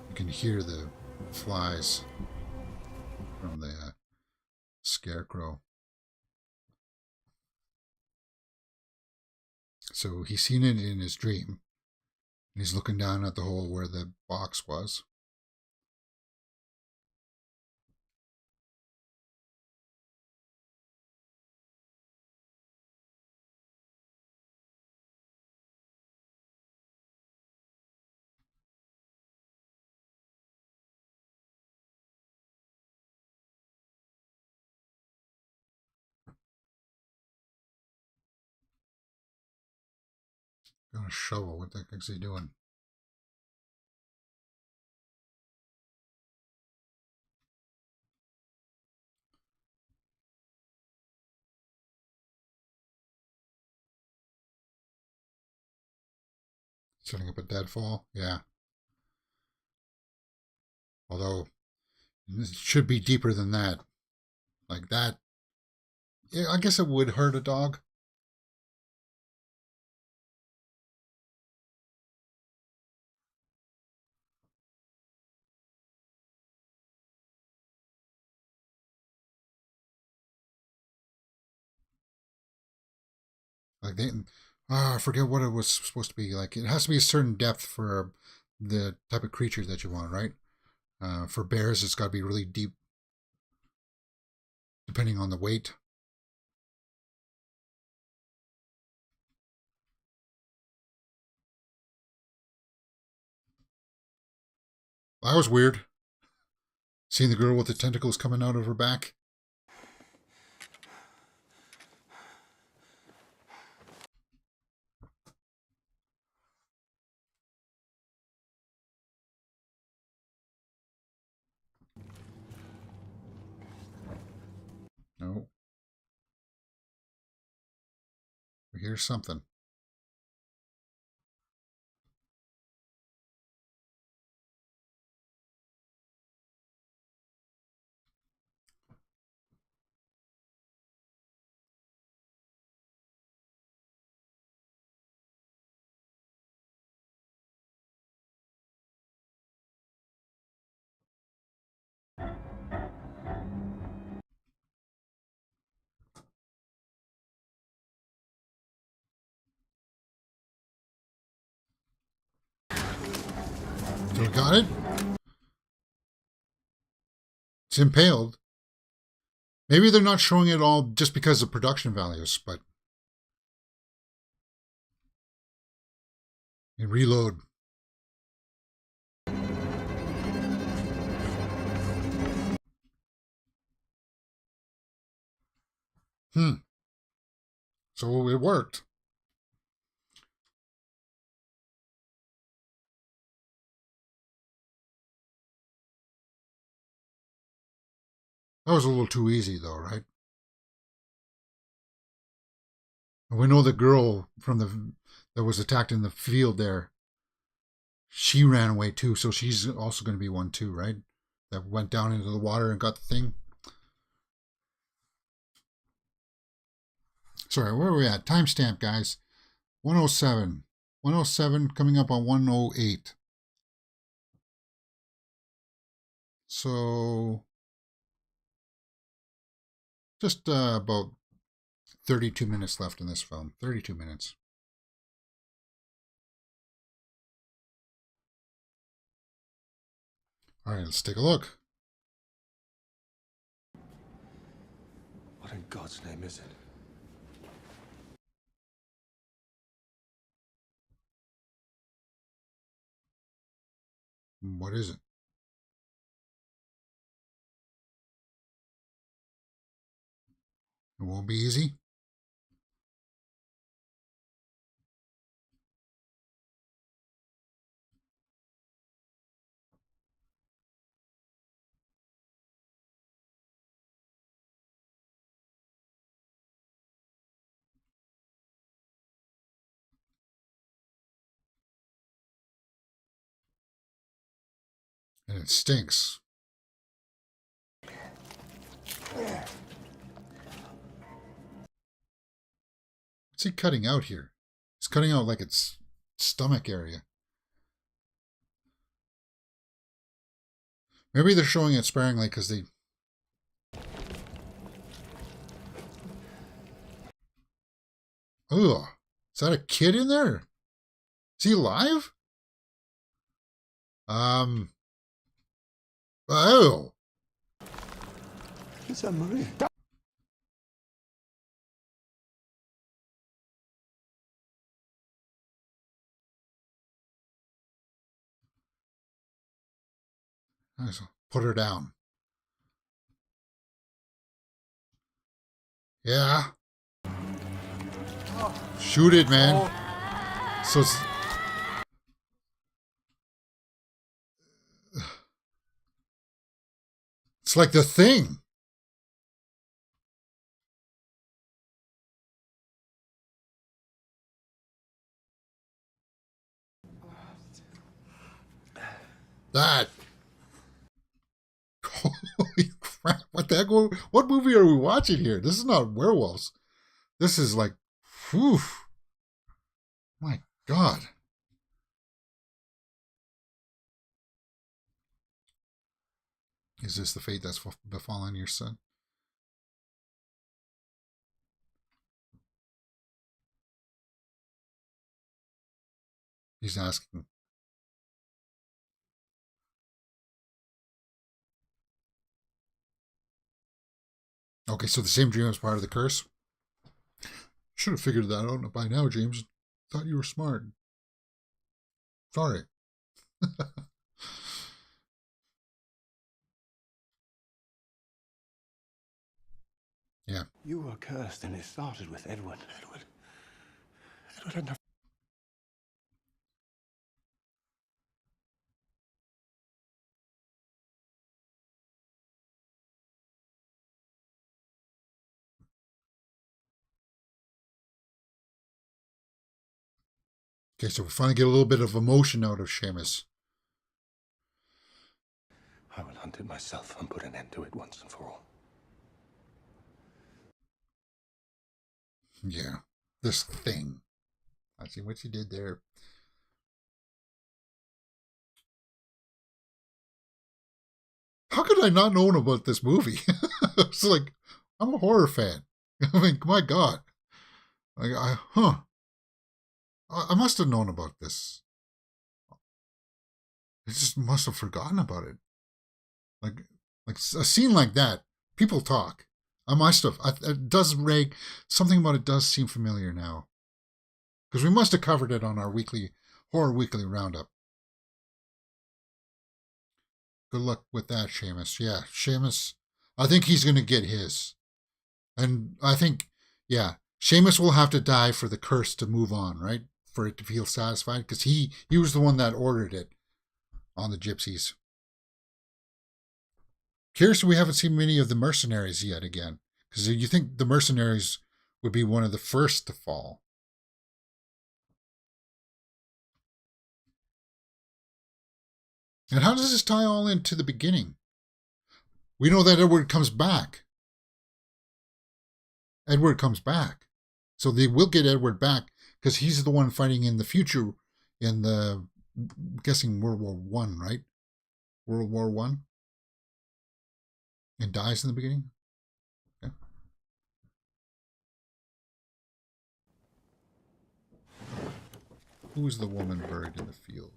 You can hear the flies from the scarecrow. So he's seen it in his dream. And he's looking down at the hole where the box was. Got a shovel. What the heck is he doing? Setting up a deadfall, yeah. Although, it should be deeper than that. Like that. Yeah, I guess it would hurt a dog. Like they, I forget what it was supposed to be. Like it has to be a certain depth for the type of creature that you want, right? For bears, it's got to be really deep, depending on the weight. That was weird. Seeing the girl with the tentacles coming out of her back. No. Here's something. You got it? It's impaled. Maybe they're not showing it all just because of production values, but you reload. So it worked. That was a little too easy, though, right? And we know the girl from that was attacked in the field there. She ran away too, so she's also going to be one too, right? That went down into the water and got the thing. Sorry, where are we at? Timestamp, guys. 107. 107 coming up on 108. So just about 32 minutes left in this film. 32 minutes. All right, let's take a look. What in God's name is it? What is it? It won't be easy. And it stinks. What's he cutting out here? He's cutting out like its stomach area. Maybe they're showing it sparingly because they... Ugh. Is that a kid in there? Is he alive? Oh. Is that Maria? Put her down. Yeah. Shoot it, man. So it's like the Thing. That. Holy crap. What the heck? What movie are we watching here? This is not werewolves. This is like, whew. My God. Is this the fate that's befallen your son? He's asking. Okay, so the same dream is part of the curse? Should have figured that out by now, James. Thought you were smart. Sorry. Yeah. You were cursed, and it started with Edward. Edward had no... Okay, so we finally get a little bit of emotion out of Seamus. I will hunt it myself and put an end to it once and for all. Yeah, this thing. I see what you did there. How could I not know about this movie? It's like, I'm a horror fan. I mean, my God. Like, I must have known about this. I just must have forgotten about it. Like a scene like that, people talk. I must have. It does reg. Something about it does seem familiar now. Because we must have covered it on our horror weekly roundup. Good luck with that, Seamus. Yeah, Seamus. I think he's going to get his. And I think, yeah, Seamus will have to die for the curse to move on, right? For it to feel satisfied. Because he was the one that ordered it on the gypsies. Curious, we haven't seen many of the mercenaries yet again. Because you think the mercenaries would be one of the first to fall. And how does this tie all into the beginning? We know that Edward comes back. Edward comes back. So they will get Edward back because he's the one fighting in the future in the, I'm guessing, World War One, right? World War One? And dies in the beginning? Okay. Who's the woman buried in the field?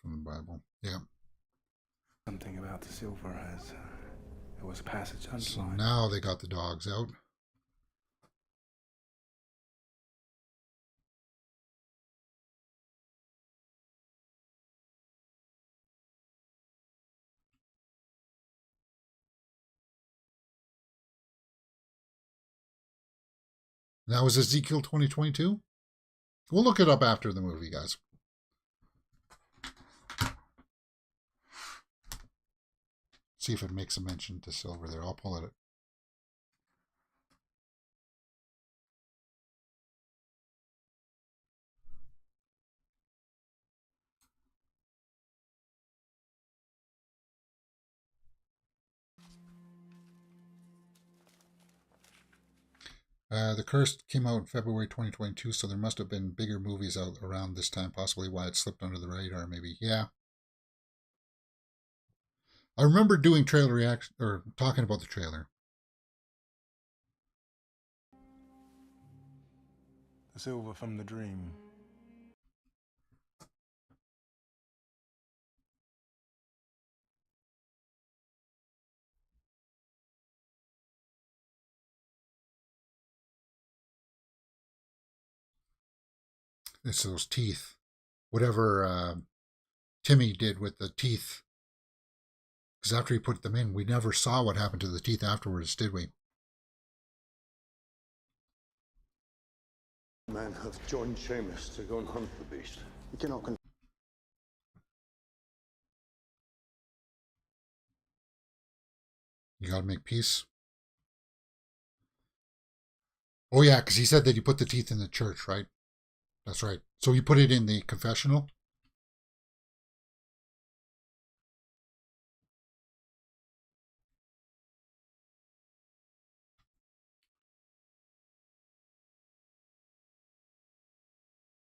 From the Bible. Yeah. Something about the silver as it was a passage underlined. So now they got the dogs out. That was Ezekiel 2022. We'll look it up after the movie, guys. See if it makes a mention to silver there. I'll pull it. The Curse came out in February 2022, so there must have been bigger movies out around this time, possibly why it slipped under the radar, maybe. Yeah. I remember doing trailer reaction, or talking about the trailer. The silver from the dream. It's those teeth. Whatever Timmy did with the teeth Because after he put them in, we never saw what happened to the teeth afterwards, did we? Men have joined Seamus to go and hunt the beast. You cannot You gotta make peace. Oh yeah, because he said that you put the teeth in the church, right? That's right. So you put it in the confessional?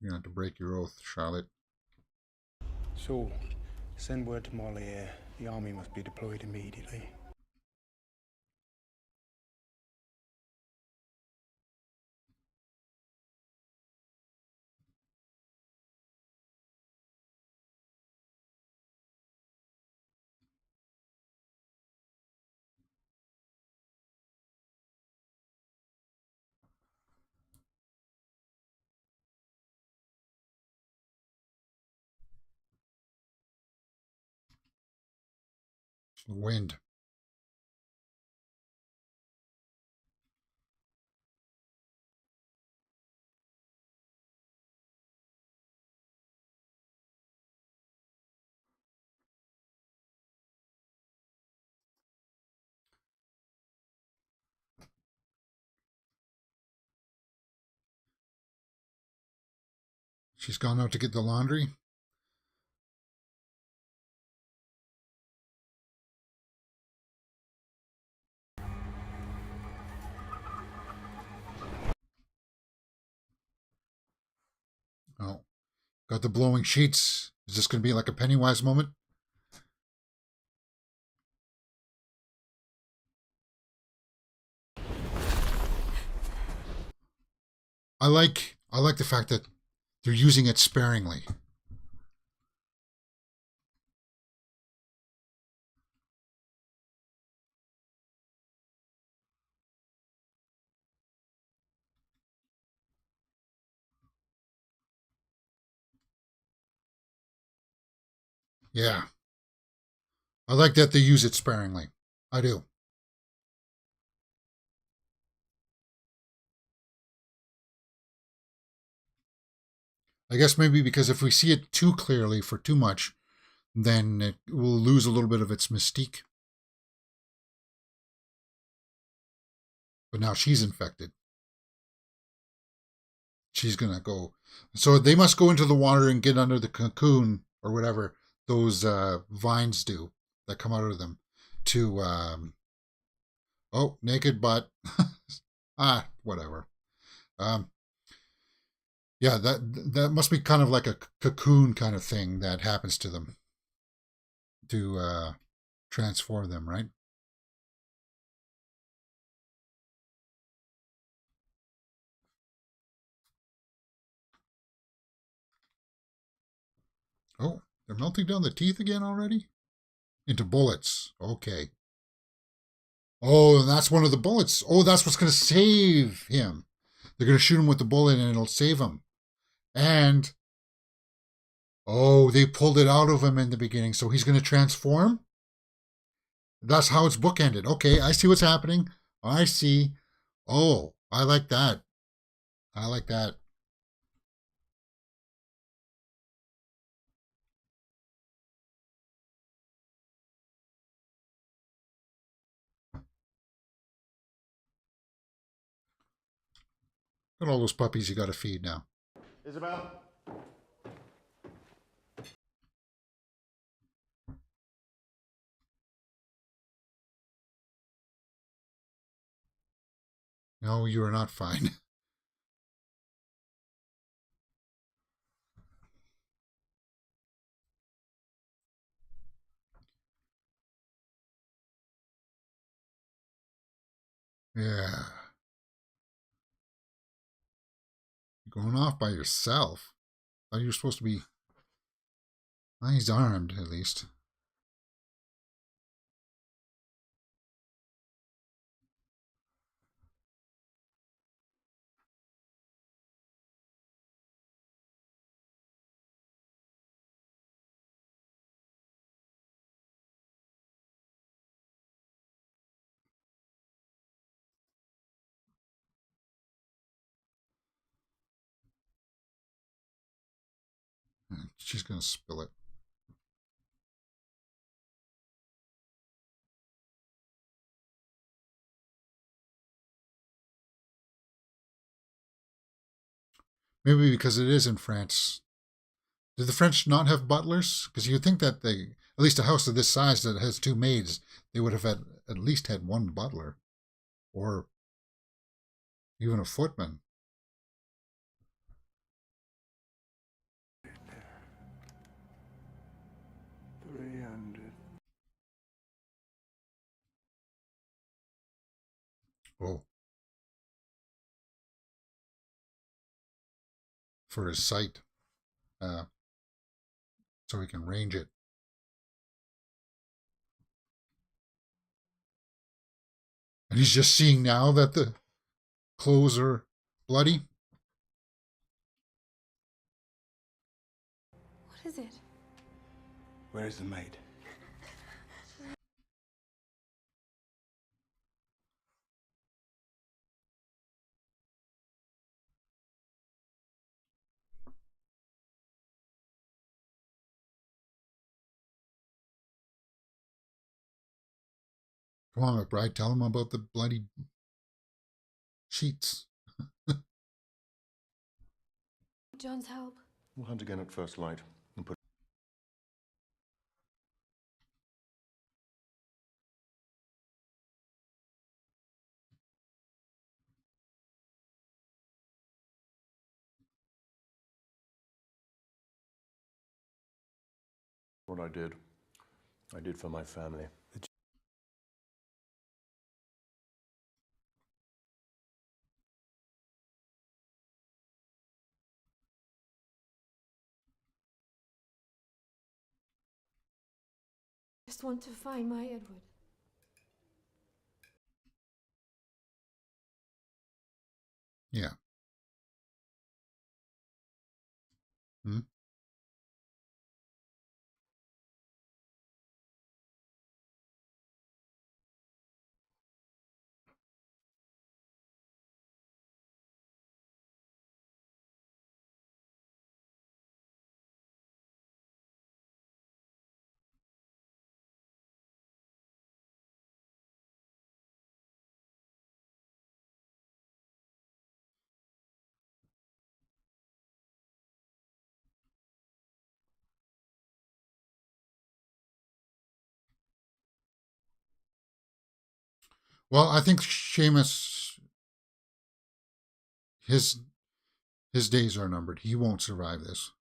You're gonna have to break your oath, Charlotte. So, send word to Moliere. The army must be deployed immediately. The wind. She's gone out to get the laundry. Oh, got the blowing sheets. Is this going to be like a Pennywise moment? I like the fact that they're using it sparingly. Yeah. I like that they use it sparingly. I do. I guess maybe because if we see it too clearly for too much, then it will lose a little bit of its mystique. But now she's infected. She's going to go. So they must go into the water and get under the cocoon or whatever those vines do that come out of them to, oh, naked butt. Whatever. Yeah, that must be kind of like a cocoon kind of thing that happens to them to transform them, right? Oh, they're melting down the teeth again already? Into bullets. Okay. Oh, and that's one of the bullets. Oh, that's what's going to save him. They're going to shoot him with the bullet and it'll save him. And, oh, they pulled it out of him in the beginning. So he's going to transform? That's how it's bookended. Okay, I see what's happening. I see. Oh, I like that. I like that. Look at all those puppies you got to feed now. Isabel? No, you are not fine. Yeah. You're going off by yourself. Thought you were supposed to be... Well, he's armed, at least. She's going to spill it. Maybe because it is in France. Did the French not have butlers? Because you'd think that they, at least a house of this size that has 2 maids, they would have had at least had 1 butler. Or even a footman. Oh. For his sight. So he can range it. And he's just seeing now that the clothes are bloody. What is it? Where is the maid? Come on, McBride, tell him about the bloody sheets. John's help. We'll hunt again at first light and put. What I did for my family. Just want to find my Edward. Yeah. Hmm? Well, I think Seamus, his days are numbered. He won't survive this.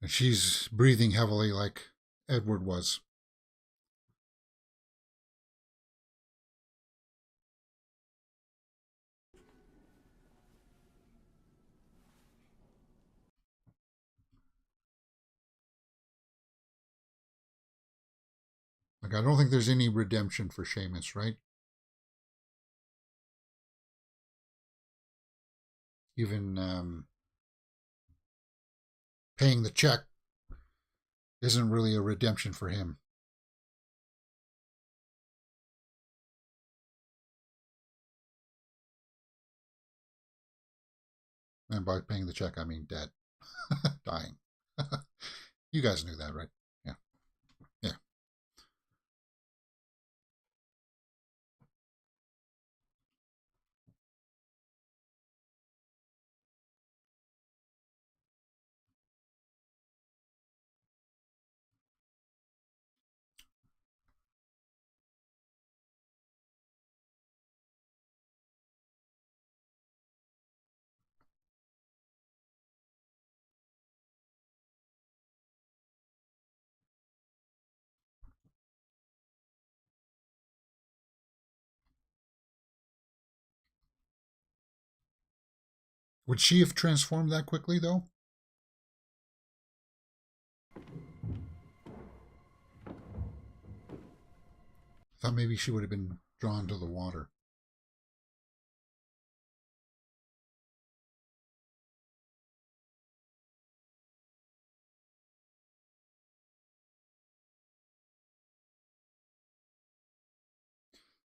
And she's breathing heavily like Edward was. Like, I don't think there's any redemption for Seamus, right? Even paying the check isn't really a redemption for him. And by paying the check, I mean dead. Dying. You guys knew that, right? Yeah. Yeah. Would she have transformed that quickly, though? Thought maybe she would have been drawn to the water.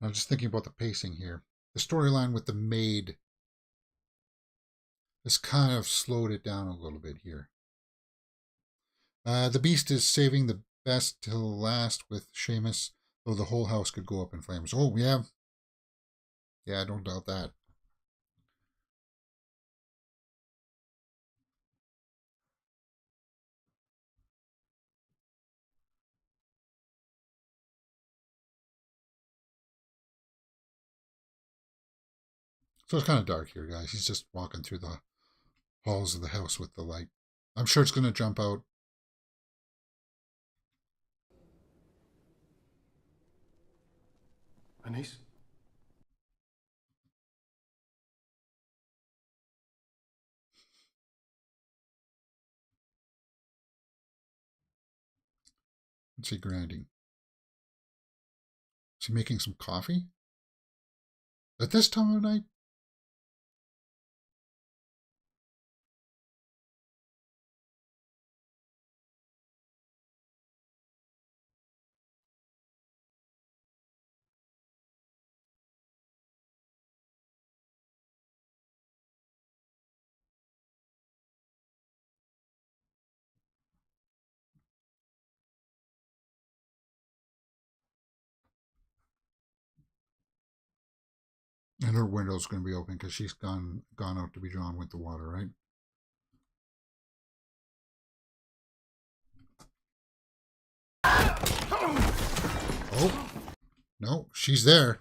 I'm just thinking about the pacing here. The storyline with the maid has kind of slowed it down a little bit here. The Beast is saving the best till last with Seamus, though the whole house could go up in flames. Oh, yeah. Yeah, I don't doubt that. So it's kind of dark here, guys. He's just walking through the halls of the house with the light. I'm sure it's going to jump out. Anise? What's he grinding? Is he making some coffee? At this time of night? And her window's going to be open because she's gone out to be drawn with the water, right? Oh, no, she's there.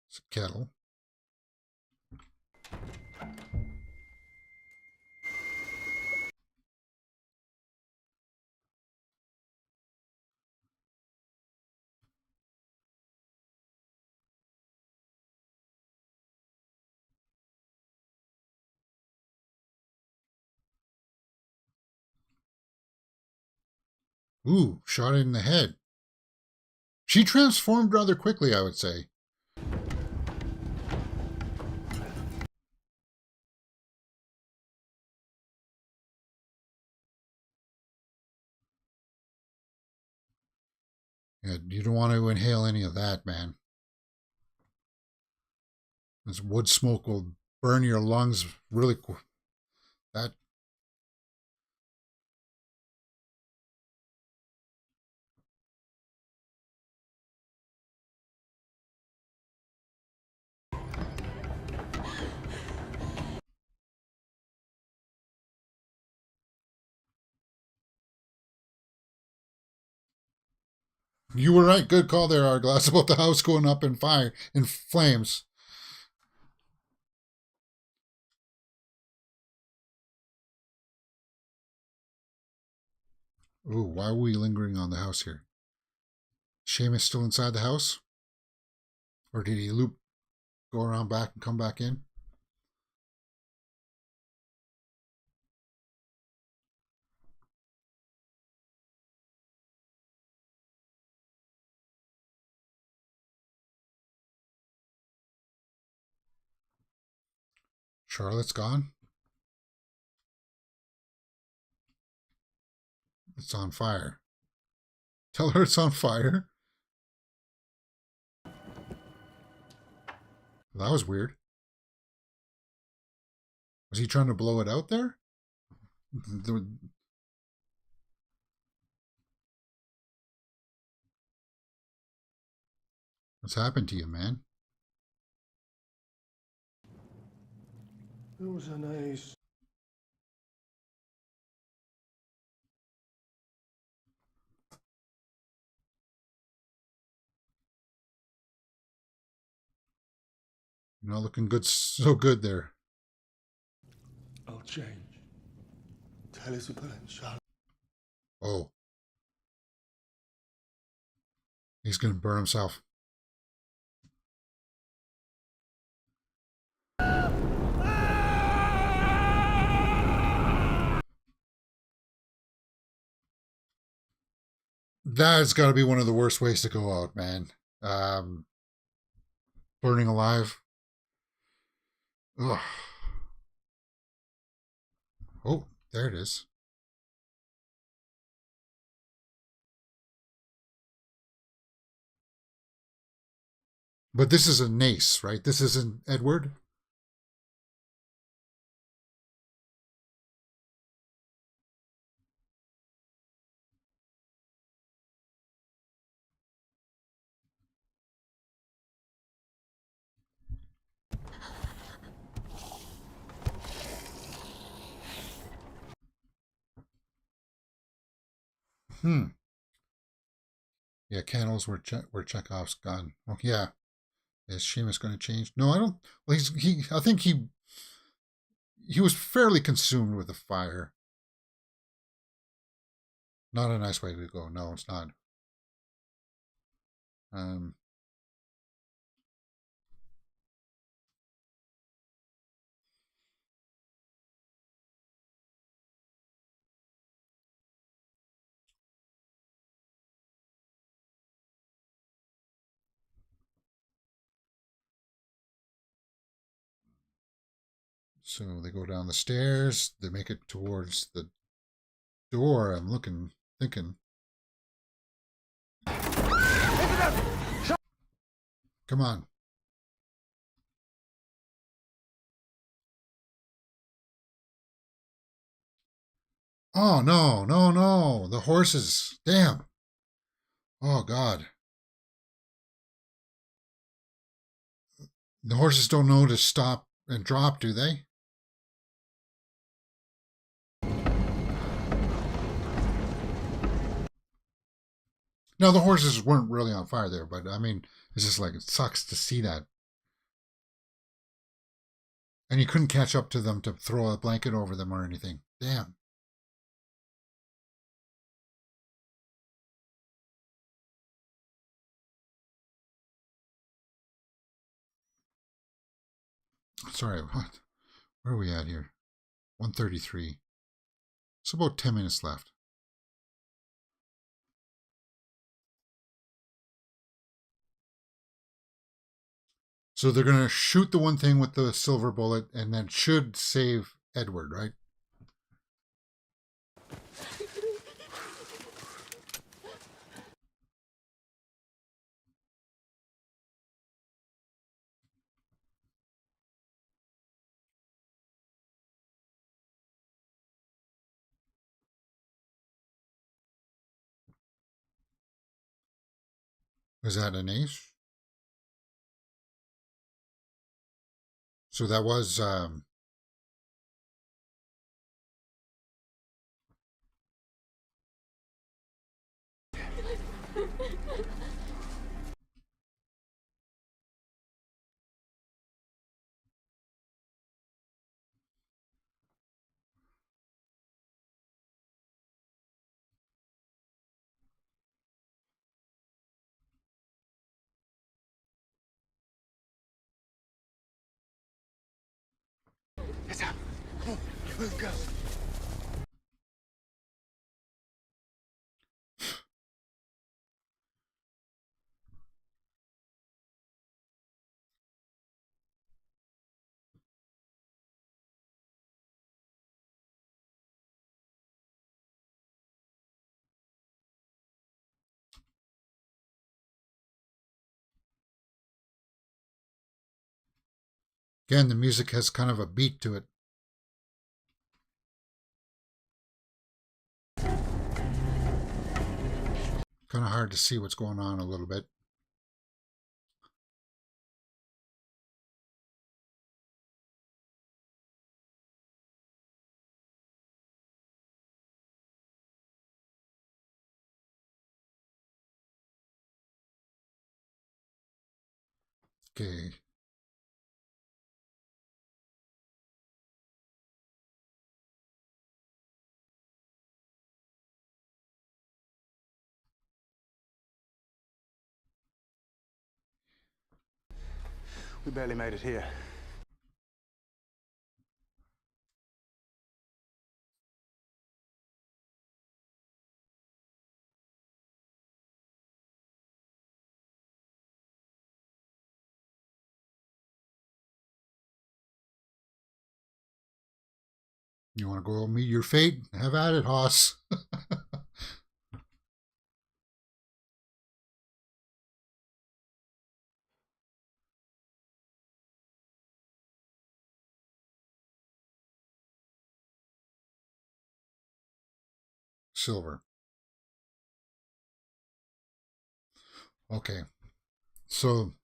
It's a kettle. Ooh, shot it in the head. She transformed rather quickly, I would say. Yeah, you don't want to inhale any of that, man. This wood smoke will burn your lungs really quick. That. You were right. Good call there, Arglass, about the house going up in fire, in flames. Ooh, why are we lingering on the house here? Seamus still inside the house? Or did he go around back and come back in? Charlotte's gone? It's on fire. Tell her it's on fire. That was weird. Was he trying to blow it out there? What's happened to you, man? It was Anise. You're not looking good, so good there. I'll change. Tell Isabel and Charlotte. Oh. He's going to burn himself. That's got to be one of the worst ways to go out, man. Burning alive. Ugh. Oh, there it is. But this is a Nace, right? This isn't Edward? Yeah, candles were Chekhov's gun. Oh, yeah. Is Seamus going to change? No, I don't. Well, I think he was fairly consumed with the fire. Not a nice way to go. No, it's not. So they go down the stairs. They make it towards the door. I'm thinking. Come on. Oh, no, no, no. The horses. Damn. Oh, God. The horses don't know to stop and drop, do they? No, the horses weren't really on fire there, but I mean, it's just like, it sucks to see that. And you couldn't catch up to them to throw a blanket over them or anything. Damn. Sorry, what? Where are we at here? 1:33. It's about 10 minutes left. So they're going to shoot the one thing with the silver bullet and then should save Edward, right? Was that an ace? So that was Go. again, the music has kind of a beat to it. Kind of hard to see what's going on a little bit. Okay. We barely made it here. You want to go meet your fate? Have at it, Hoss. Silver. Okay. So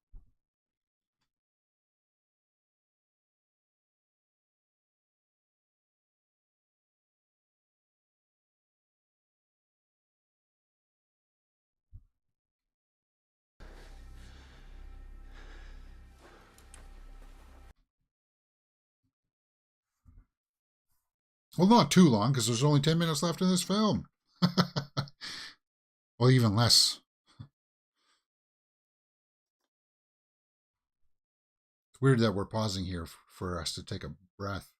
well, not too long, because there's only 10 minutes left in this film. Well, even less. It's weird that we're pausing here for us to take a breath.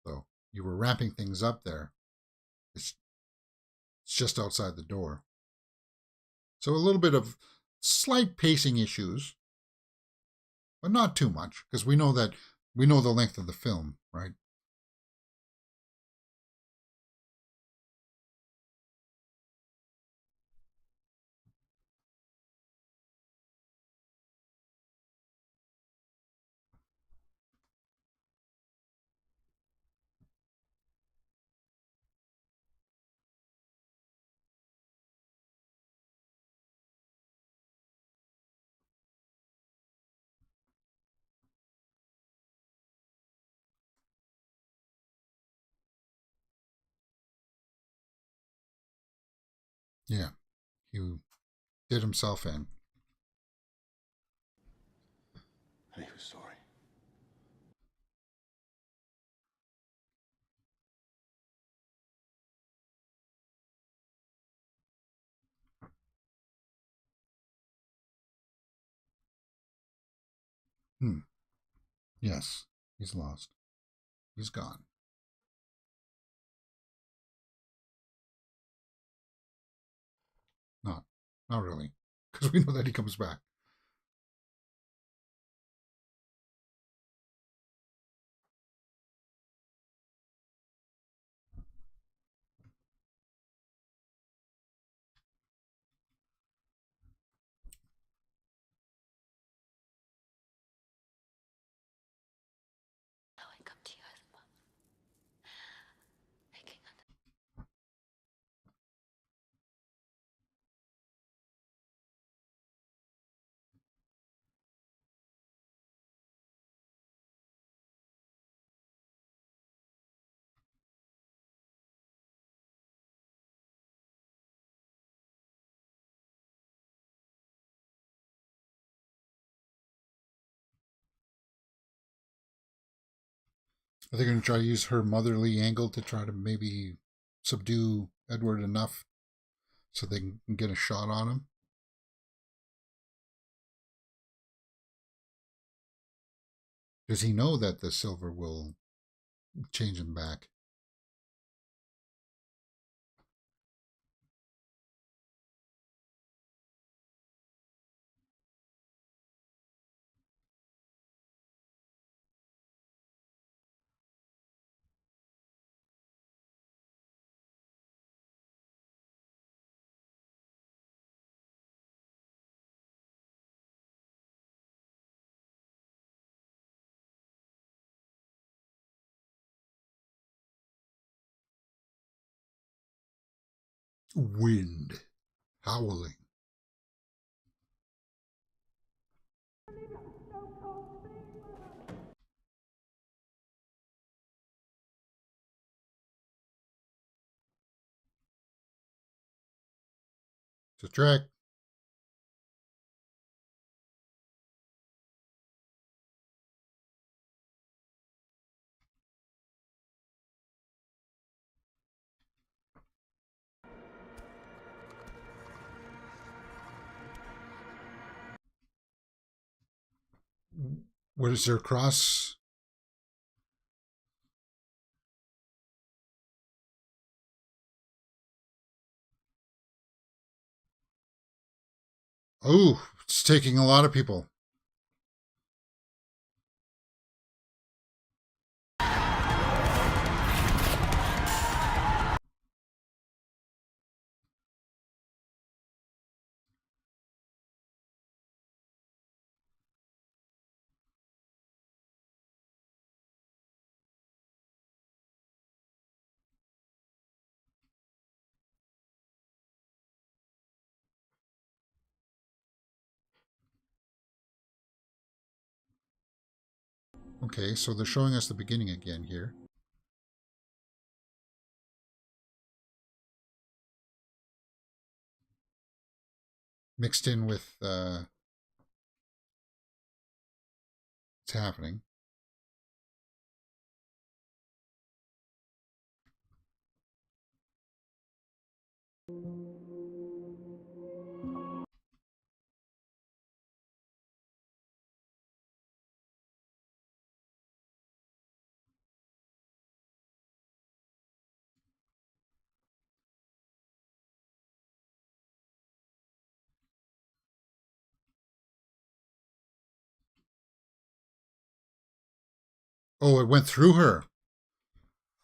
So you were ramping things up there. It's just outside the door. So a little bit of slight pacing issues, but not too much, because we know the length of the film, right? Yeah, he did himself in. And he was sorry. Yes, he's lost. He's gone. Not really, because we know that he comes back. Now I come to you as a mother, making under. Are they going to try to use her motherly angle to try to maybe subdue Edward enough so they can get a shot on him? Does he know that the silver will change him back? Wind howling. It's a track. What is their cross? Oh, it's taking a lot of people. Okay, so they're showing us the beginning again here. Mixed in with what's happening. Oh, it went through her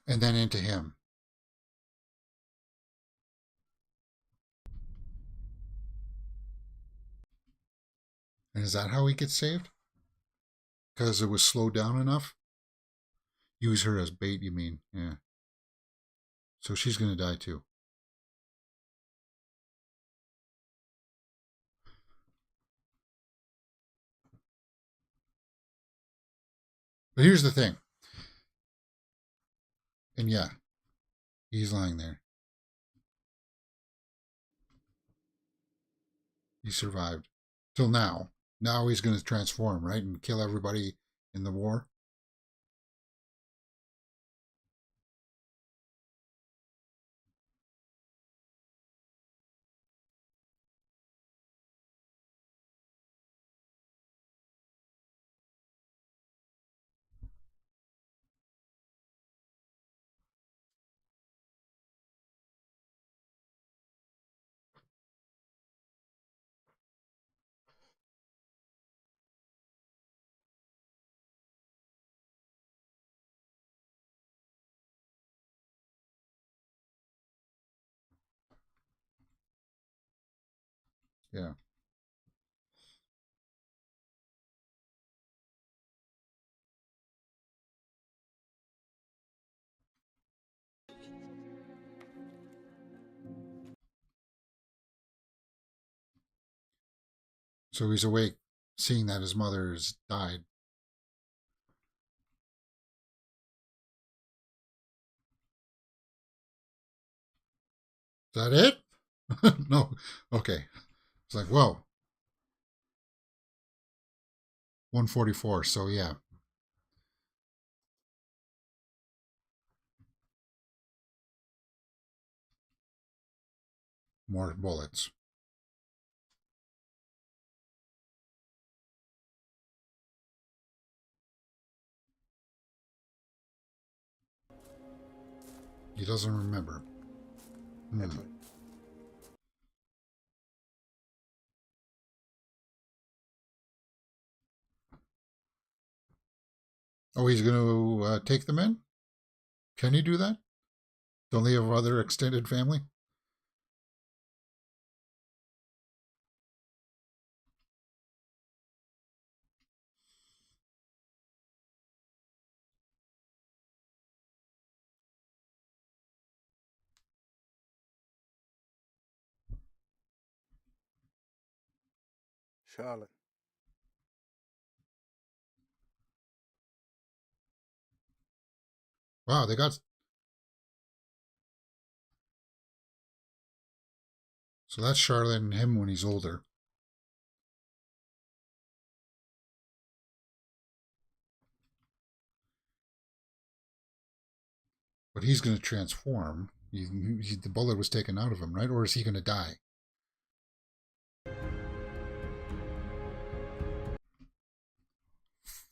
and then into him. And is that how he gets saved? Because it was slowed down enough? Use her as bait, you mean? Yeah. So she's going to die too. But here's the thing. And yeah, he's lying there. He survived. Till now. Now he's going to transform, right? And kill everybody in the war. Yeah. So he's awake, seeing that his mother has died. Is that it? No. Okay. It's like, whoa. 144. So yeah. More bullets. He doesn't remember. Excellent. Oh, he's going to take them in? Can he do that? Don't they have other extended family? Charlotte. Wow, they got... So that's Charlotte and him when he's older. But he's going to transform. The bullet was taken out of him, right? Or is he going to die?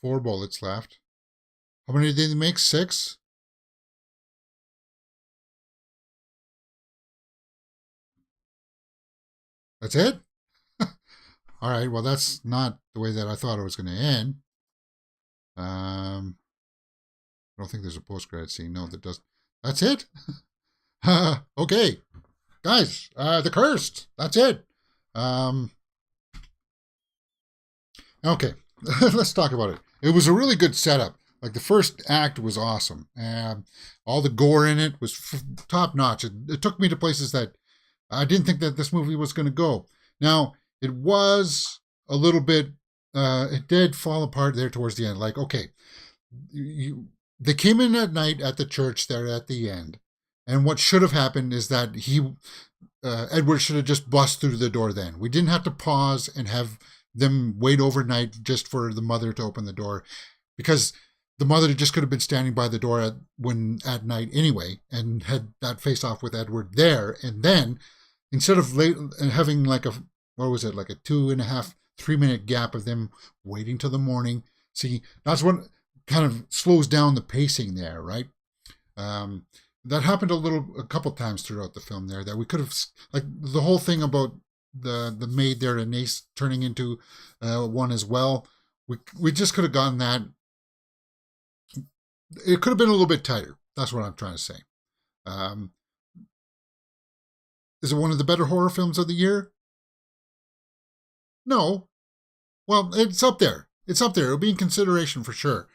4 bullets left. How many did they make? 6? That's it? All right, well, that's not the way that I thought it was going to end. I don't think there's a post-credit scene. No, that does. That's it? Okay. Guys, The Cursed. That's it. Okay, let's talk about it. It was a really good setup. Like, the first act was awesome. All the gore in it was top-notch. It took me to places that I didn't think that this movie was going to go. Now, it was a little bit, it did fall apart there towards the end. Like, okay, they came in at night at the church there at the end. And what should have happened is that Edward should have just bust through the door then. We didn't have to pause and have them wait overnight just for the mother to open the door, because the mother just could have been standing by the door at night anyway and had that face off with Edward there. And then instead of having like a 2.5, 3 minute gap of them waiting till the morning. See, that's what kind of slows down the pacing there, right? That happened a couple times throughout the film there, that we could have, like the whole thing about the maid there and Nace turning into one as well. We just could have gotten that. It could have been a little bit tighter. That's what I'm trying to say. Is it one of the better horror films of the year? No. Well, it's up there. It's up there. It'll be in consideration for sure,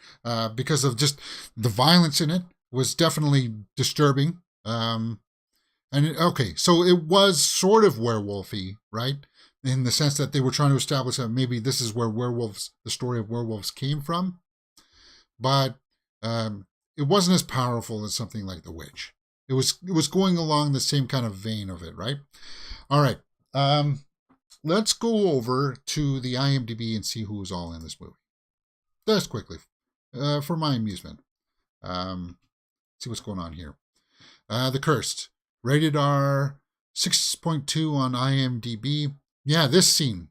because of just the violence in it was definitely disturbing. Okay, so it was sort of werewolfy, right? In the sense that they were trying to establish that maybe this is where the story of werewolves came from. But it wasn't as powerful as something like The Witch. It was going along the same kind of vein of it, right? All right. Let's go over to the IMDb and see who's all in this movie. Just quickly, for my amusement. See what's going on here. The Cursed. Rated R, 6.2 on IMDb. Yeah, this scene.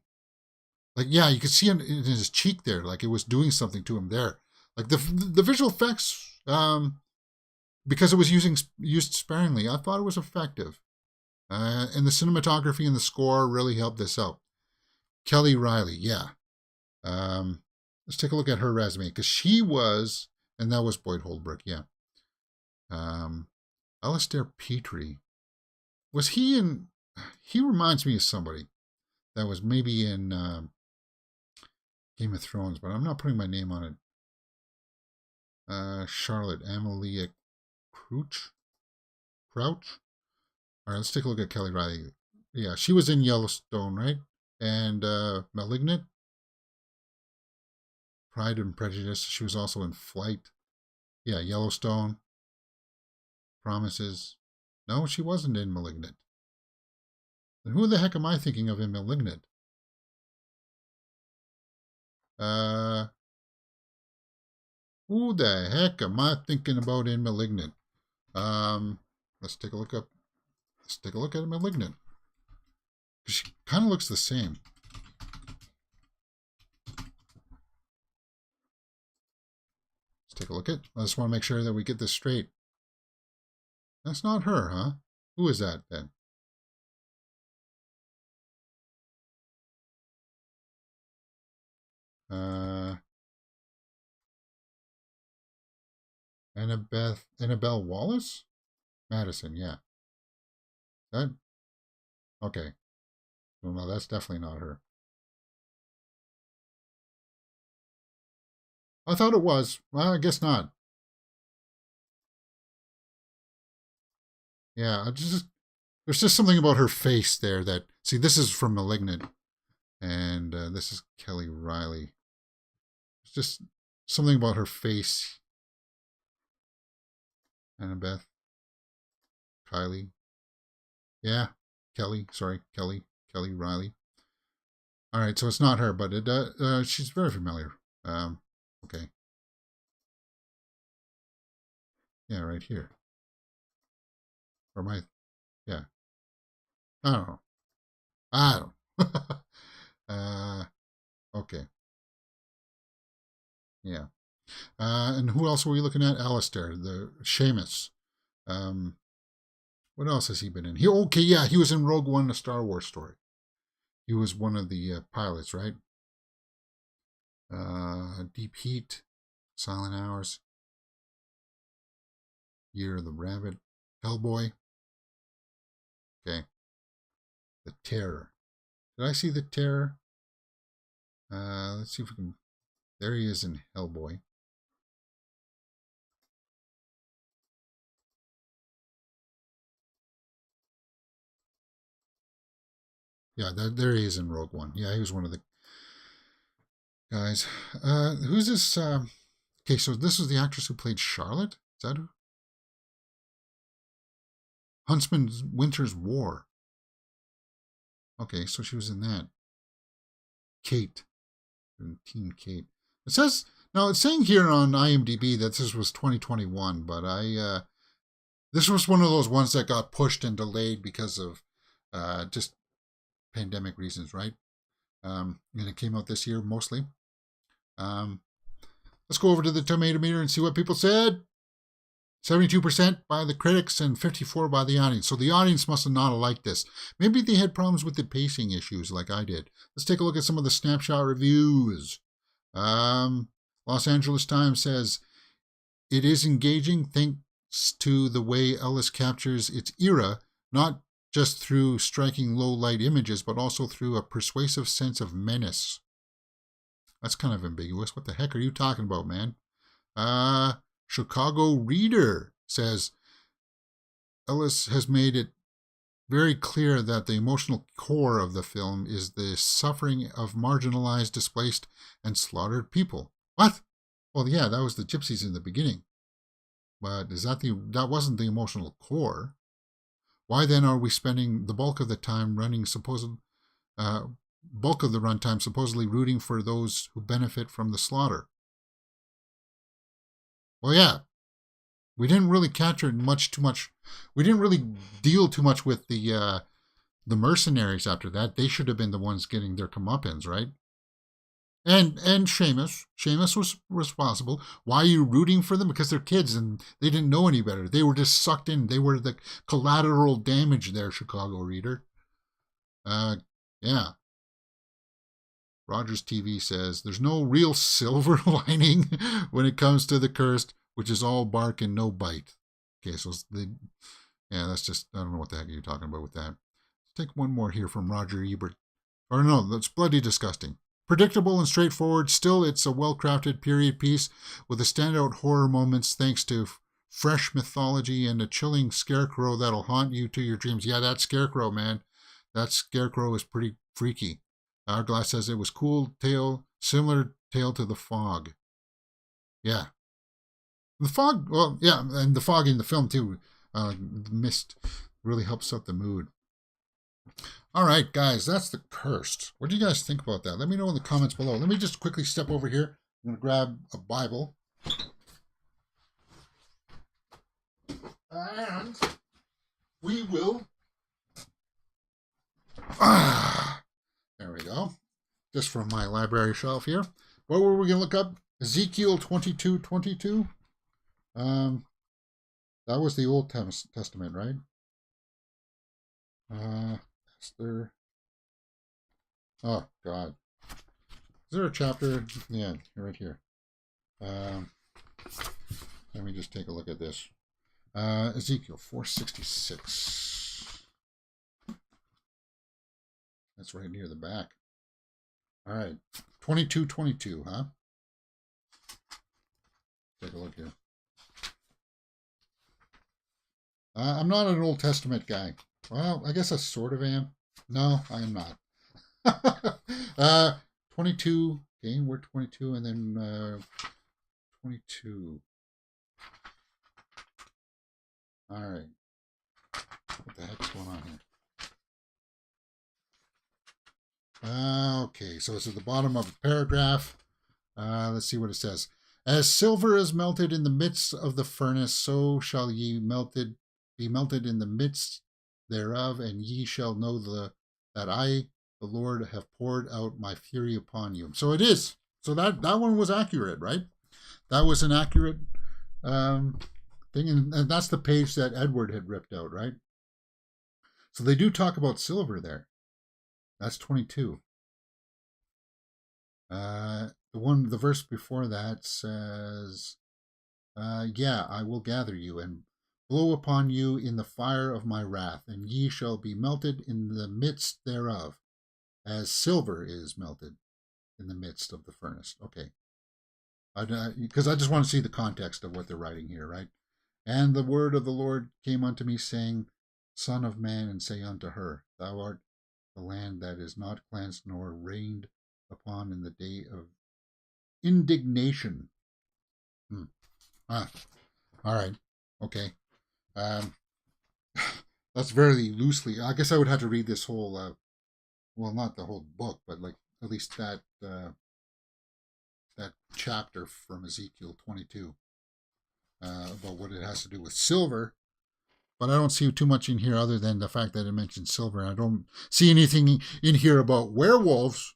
Like, yeah, you could see in his cheek there, like it was doing something to him there. Like the visual effects, because it was used sparingly, I thought it was effective. And the cinematography and the score really helped this out. Kelly Riley, yeah. Let's take a look at her resume, because she was, and that was Boyd Holbrook, yeah. Alistair Petrie. Was he in, he reminds me of somebody that was maybe in Game of Thrones, but I'm not putting my name on it. Charlotte Amelia Crouch? All right, let's take a look at Kelly Riley. Yeah, she was in Yellowstone, right? And Malignant. Pride and Prejudice. She was also in Flight. Yeah, Yellowstone. Promises. No, she wasn't in Malignant. Then who the heck am I thinking of in Malignant? Who the heck am I thinking about in Malignant? Let's take a look up. Let's take a look at Malignant. She kind of looks the same. Let's take a look at. I just want to make sure that we get this straight. That's not her, huh? Who is that then? Annabelle Wallace? Madison, yeah. That? Okay. Well, no, that's definitely not her. I thought it was. Well, I guess not. Yeah, there's just something about her face there that, see, this is from Malignant, and this is Kelly Riley. It's just something about her face. Annabeth. Kylie. Yeah, Kelly Riley. All right, so it's not her, but she's very familiar. Okay. Yeah, right here. Or my, yeah. I don't know. Okay. Yeah. And who else were we looking at? Alistair, the Seamus. What else has he been in? He was in Rogue One, a Star Wars story. He was one of the pilots, right? Deep Heat, Silent Hours, Year of the Rabbit, Hellboy. Okay. The Terror. Did I see The Terror? Let's see if we can... There he is in Hellboy. Yeah, there he is in Rogue One. Yeah, he was one of the guys. Who's this? Okay, so this is the actress who played Charlotte? Is that who? Huntsman's Winter's War. Okay, so she was in that. Kate. Teen Kate. It says, now it's saying here on IMDb that this was 2021, but this was one of those ones that got pushed and delayed because of just pandemic reasons, right? And it came out this year mostly. Let's go over to the tomato meter and see what people said. 72% by the critics and 54% by the audience. So the audience must have not liked this. Maybe they had problems with the pacing issues like I did. Let's take a look at some of the snapshot reviews. Los Angeles Times says, it is engaging thanks to the way Ellis captures its era, not just through striking low-light images, but also through a persuasive sense of menace. That's kind of ambiguous. What the heck are you talking about, man? Chicago Reader says, Ellis has made it very clear that the emotional core of the film is the suffering of marginalized, displaced, and slaughtered people. What? Well, yeah, that was the gypsies in the beginning. But that wasn't the emotional core. Why then are we spending the bulk of the time bulk of the runtime supposedly rooting for those who benefit from the slaughter? Well, yeah, we didn't really capture too much. We didn't really deal too much with the mercenaries after that. They should have been the ones getting their comeuppance, right? And Seamus was responsible. Why are you rooting for them? Because they're kids and they didn't know any better. They were just sucked in. They were the collateral damage there, Chicago Reader. Yeah. Rogers TV says, there's no real silver lining when it comes to The Cursed, which is all bark and no bite. Okay, so that's just, I don't know what the heck you're talking about with that. Let's take one more here from Roger Ebert. Or no, that's bloody disgusting. Predictable and straightforward, still it's a well-crafted period piece with a standout horror moments thanks to fresh mythology and a chilling scarecrow that'll haunt you to your dreams. Yeah, that scarecrow, man. That scarecrow is pretty freaky. Hourglass says it was cool tale, similar tale to The Fog. Yeah. The Fog, well, yeah, and The Fog in the film too. The mist really helps up the mood. All right, guys, that's The Cursed. What do you guys think about that? Let me know in the comments below. Let me just quickly step over here. I'm going to grab a Bible. And we will... there we go. Just from my library shelf here. What were we going to look up? Ezekiel 22:22. That was the Old Testament, right? Esther. Oh, God. Is there a chapter? Yeah, right here. Let me just take a look at this. Ezekiel 466. That's right near the back. All right. 22:22, huh? Take a look here. I'm not an Old Testament guy. Well, I guess I sort of am. No, I am not. 22. Okay, we're 22, and then 22. All right. What the heck's going on here? Okay, so it's at the bottom of the paragraph. Let's see what it says. As silver is melted in the midst of the furnace, so shall ye be melted in the midst thereof, and ye shall know that I, the Lord, have poured out my fury upon you. So it is So that one was accurate, right? That was an accurate thing, and that's the page that Edward had ripped out, right? So they do talk about silver there. That's 22. The verse before that says, yeah, I will gather you and blow upon you in the fire of my wrath, and ye shall be melted in the midst thereof, as silver is melted in the midst of the furnace. Okay. Because I just want to see the context of what they're writing here, right? And the word of the Lord came unto me, saying, Son of man, and say unto her, Thou art the land that is not cleansed nor rained upon in the day of indignation. All right. Okay. That's very loosely. I guess I would have to read this whole, well, not the whole book, but like at least that chapter from Ezekiel 22 about what it has to do with silver. But I don't see too much in here other than the fact that it mentions silver. I don't see anything in here about werewolves.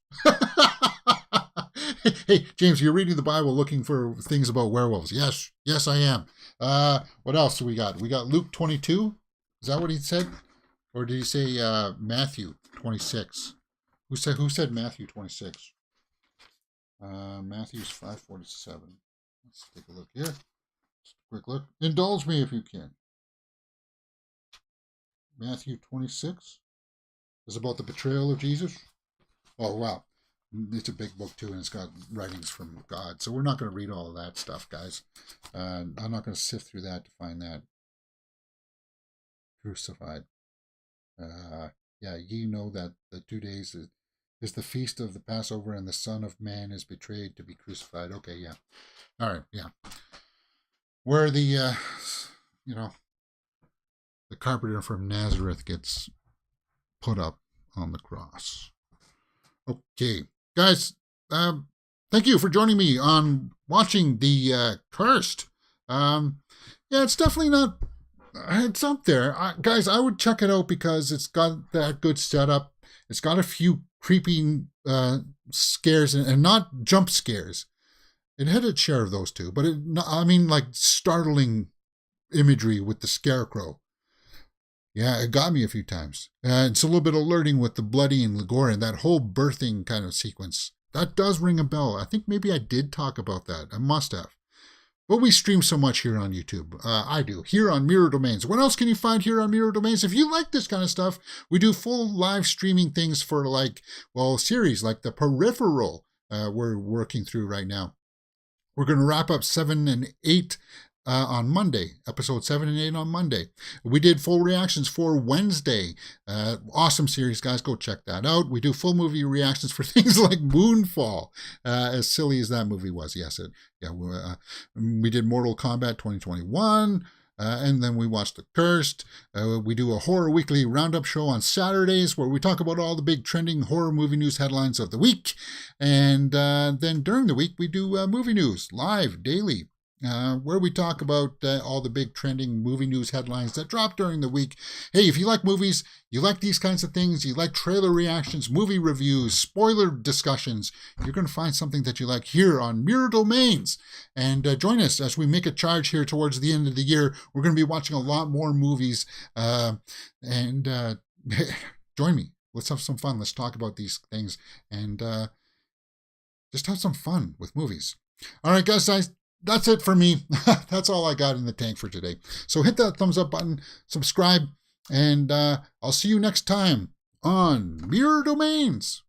Hey, James, you're reading the Bible looking for things about werewolves. Yes, I am. What else do we got? We got Luke 22. Is that what he said? Or did he say Matthew 26? Who said Matthew 26? Matthew's 5:47. Let's take a look here. Just a quick look. Indulge me if you can. Matthew 26 is about the betrayal of Jesus. Oh, wow. It's a big book, too, and it's got writings from God. So we're not going to read all of that stuff, guys. I'm not going to sift through that to find that. Crucified. Yeah, ye know that the 2 days is the feast of the Passover, and the Son of Man is betrayed to be crucified. Okay, yeah. All right, yeah. Where the, the carpenter from Nazareth gets put up on the cross. Okay, guys, thank you for joining me on watching the Cursed. Yeah, it's definitely not, it's up there. Guys, I would check it out because it's got that good setup. It's got a few creepy scares and not jump scares. It had its share of those too, but like startling imagery with the scarecrow. Yeah, it got me a few times. It's a little bit alerting with the bloody and the gore and that whole birthing kind of sequence. That does ring a bell. I think maybe I did talk about that. I must have. But we stream so much here on YouTube. I do. Here on Mirror Domains. What else can you find here on Mirror Domains? If you like this kind of stuff, we do full live streaming things for series like The Peripheral we're working through right now. We're going to wrap up 7 and 8 on Monday, episode 7 and 8 on Monday. We did full reactions for Wednesday. Awesome series, guys. Go check that out. We do full movie reactions for things like Moonfall, as silly as that movie was. Yes, we did Mortal Kombat 2021. And then we watch The Cursed. We do a Horror Weekly Roundup show on Saturdays where we talk about all the big trending horror movie news headlines of the week. And then during the week, we do movie news live daily. Where we talk about all the big trending movie news headlines that drop during the week. Hey, if you like movies, you like these kinds of things, you like trailer reactions, movie reviews, spoiler discussions, you're going to find something that you like here on Mirror Domains. And join us as we make a charge here towards the end of the year. We're going to be watching a lot more movies. And join me. Let's have some fun. Let's talk about these things and just have some fun with movies. All right, guys. That's it for me. That's all I got in the tank for today. So hit that thumbs up button, subscribe, and I'll see you next time on Mirror Domains.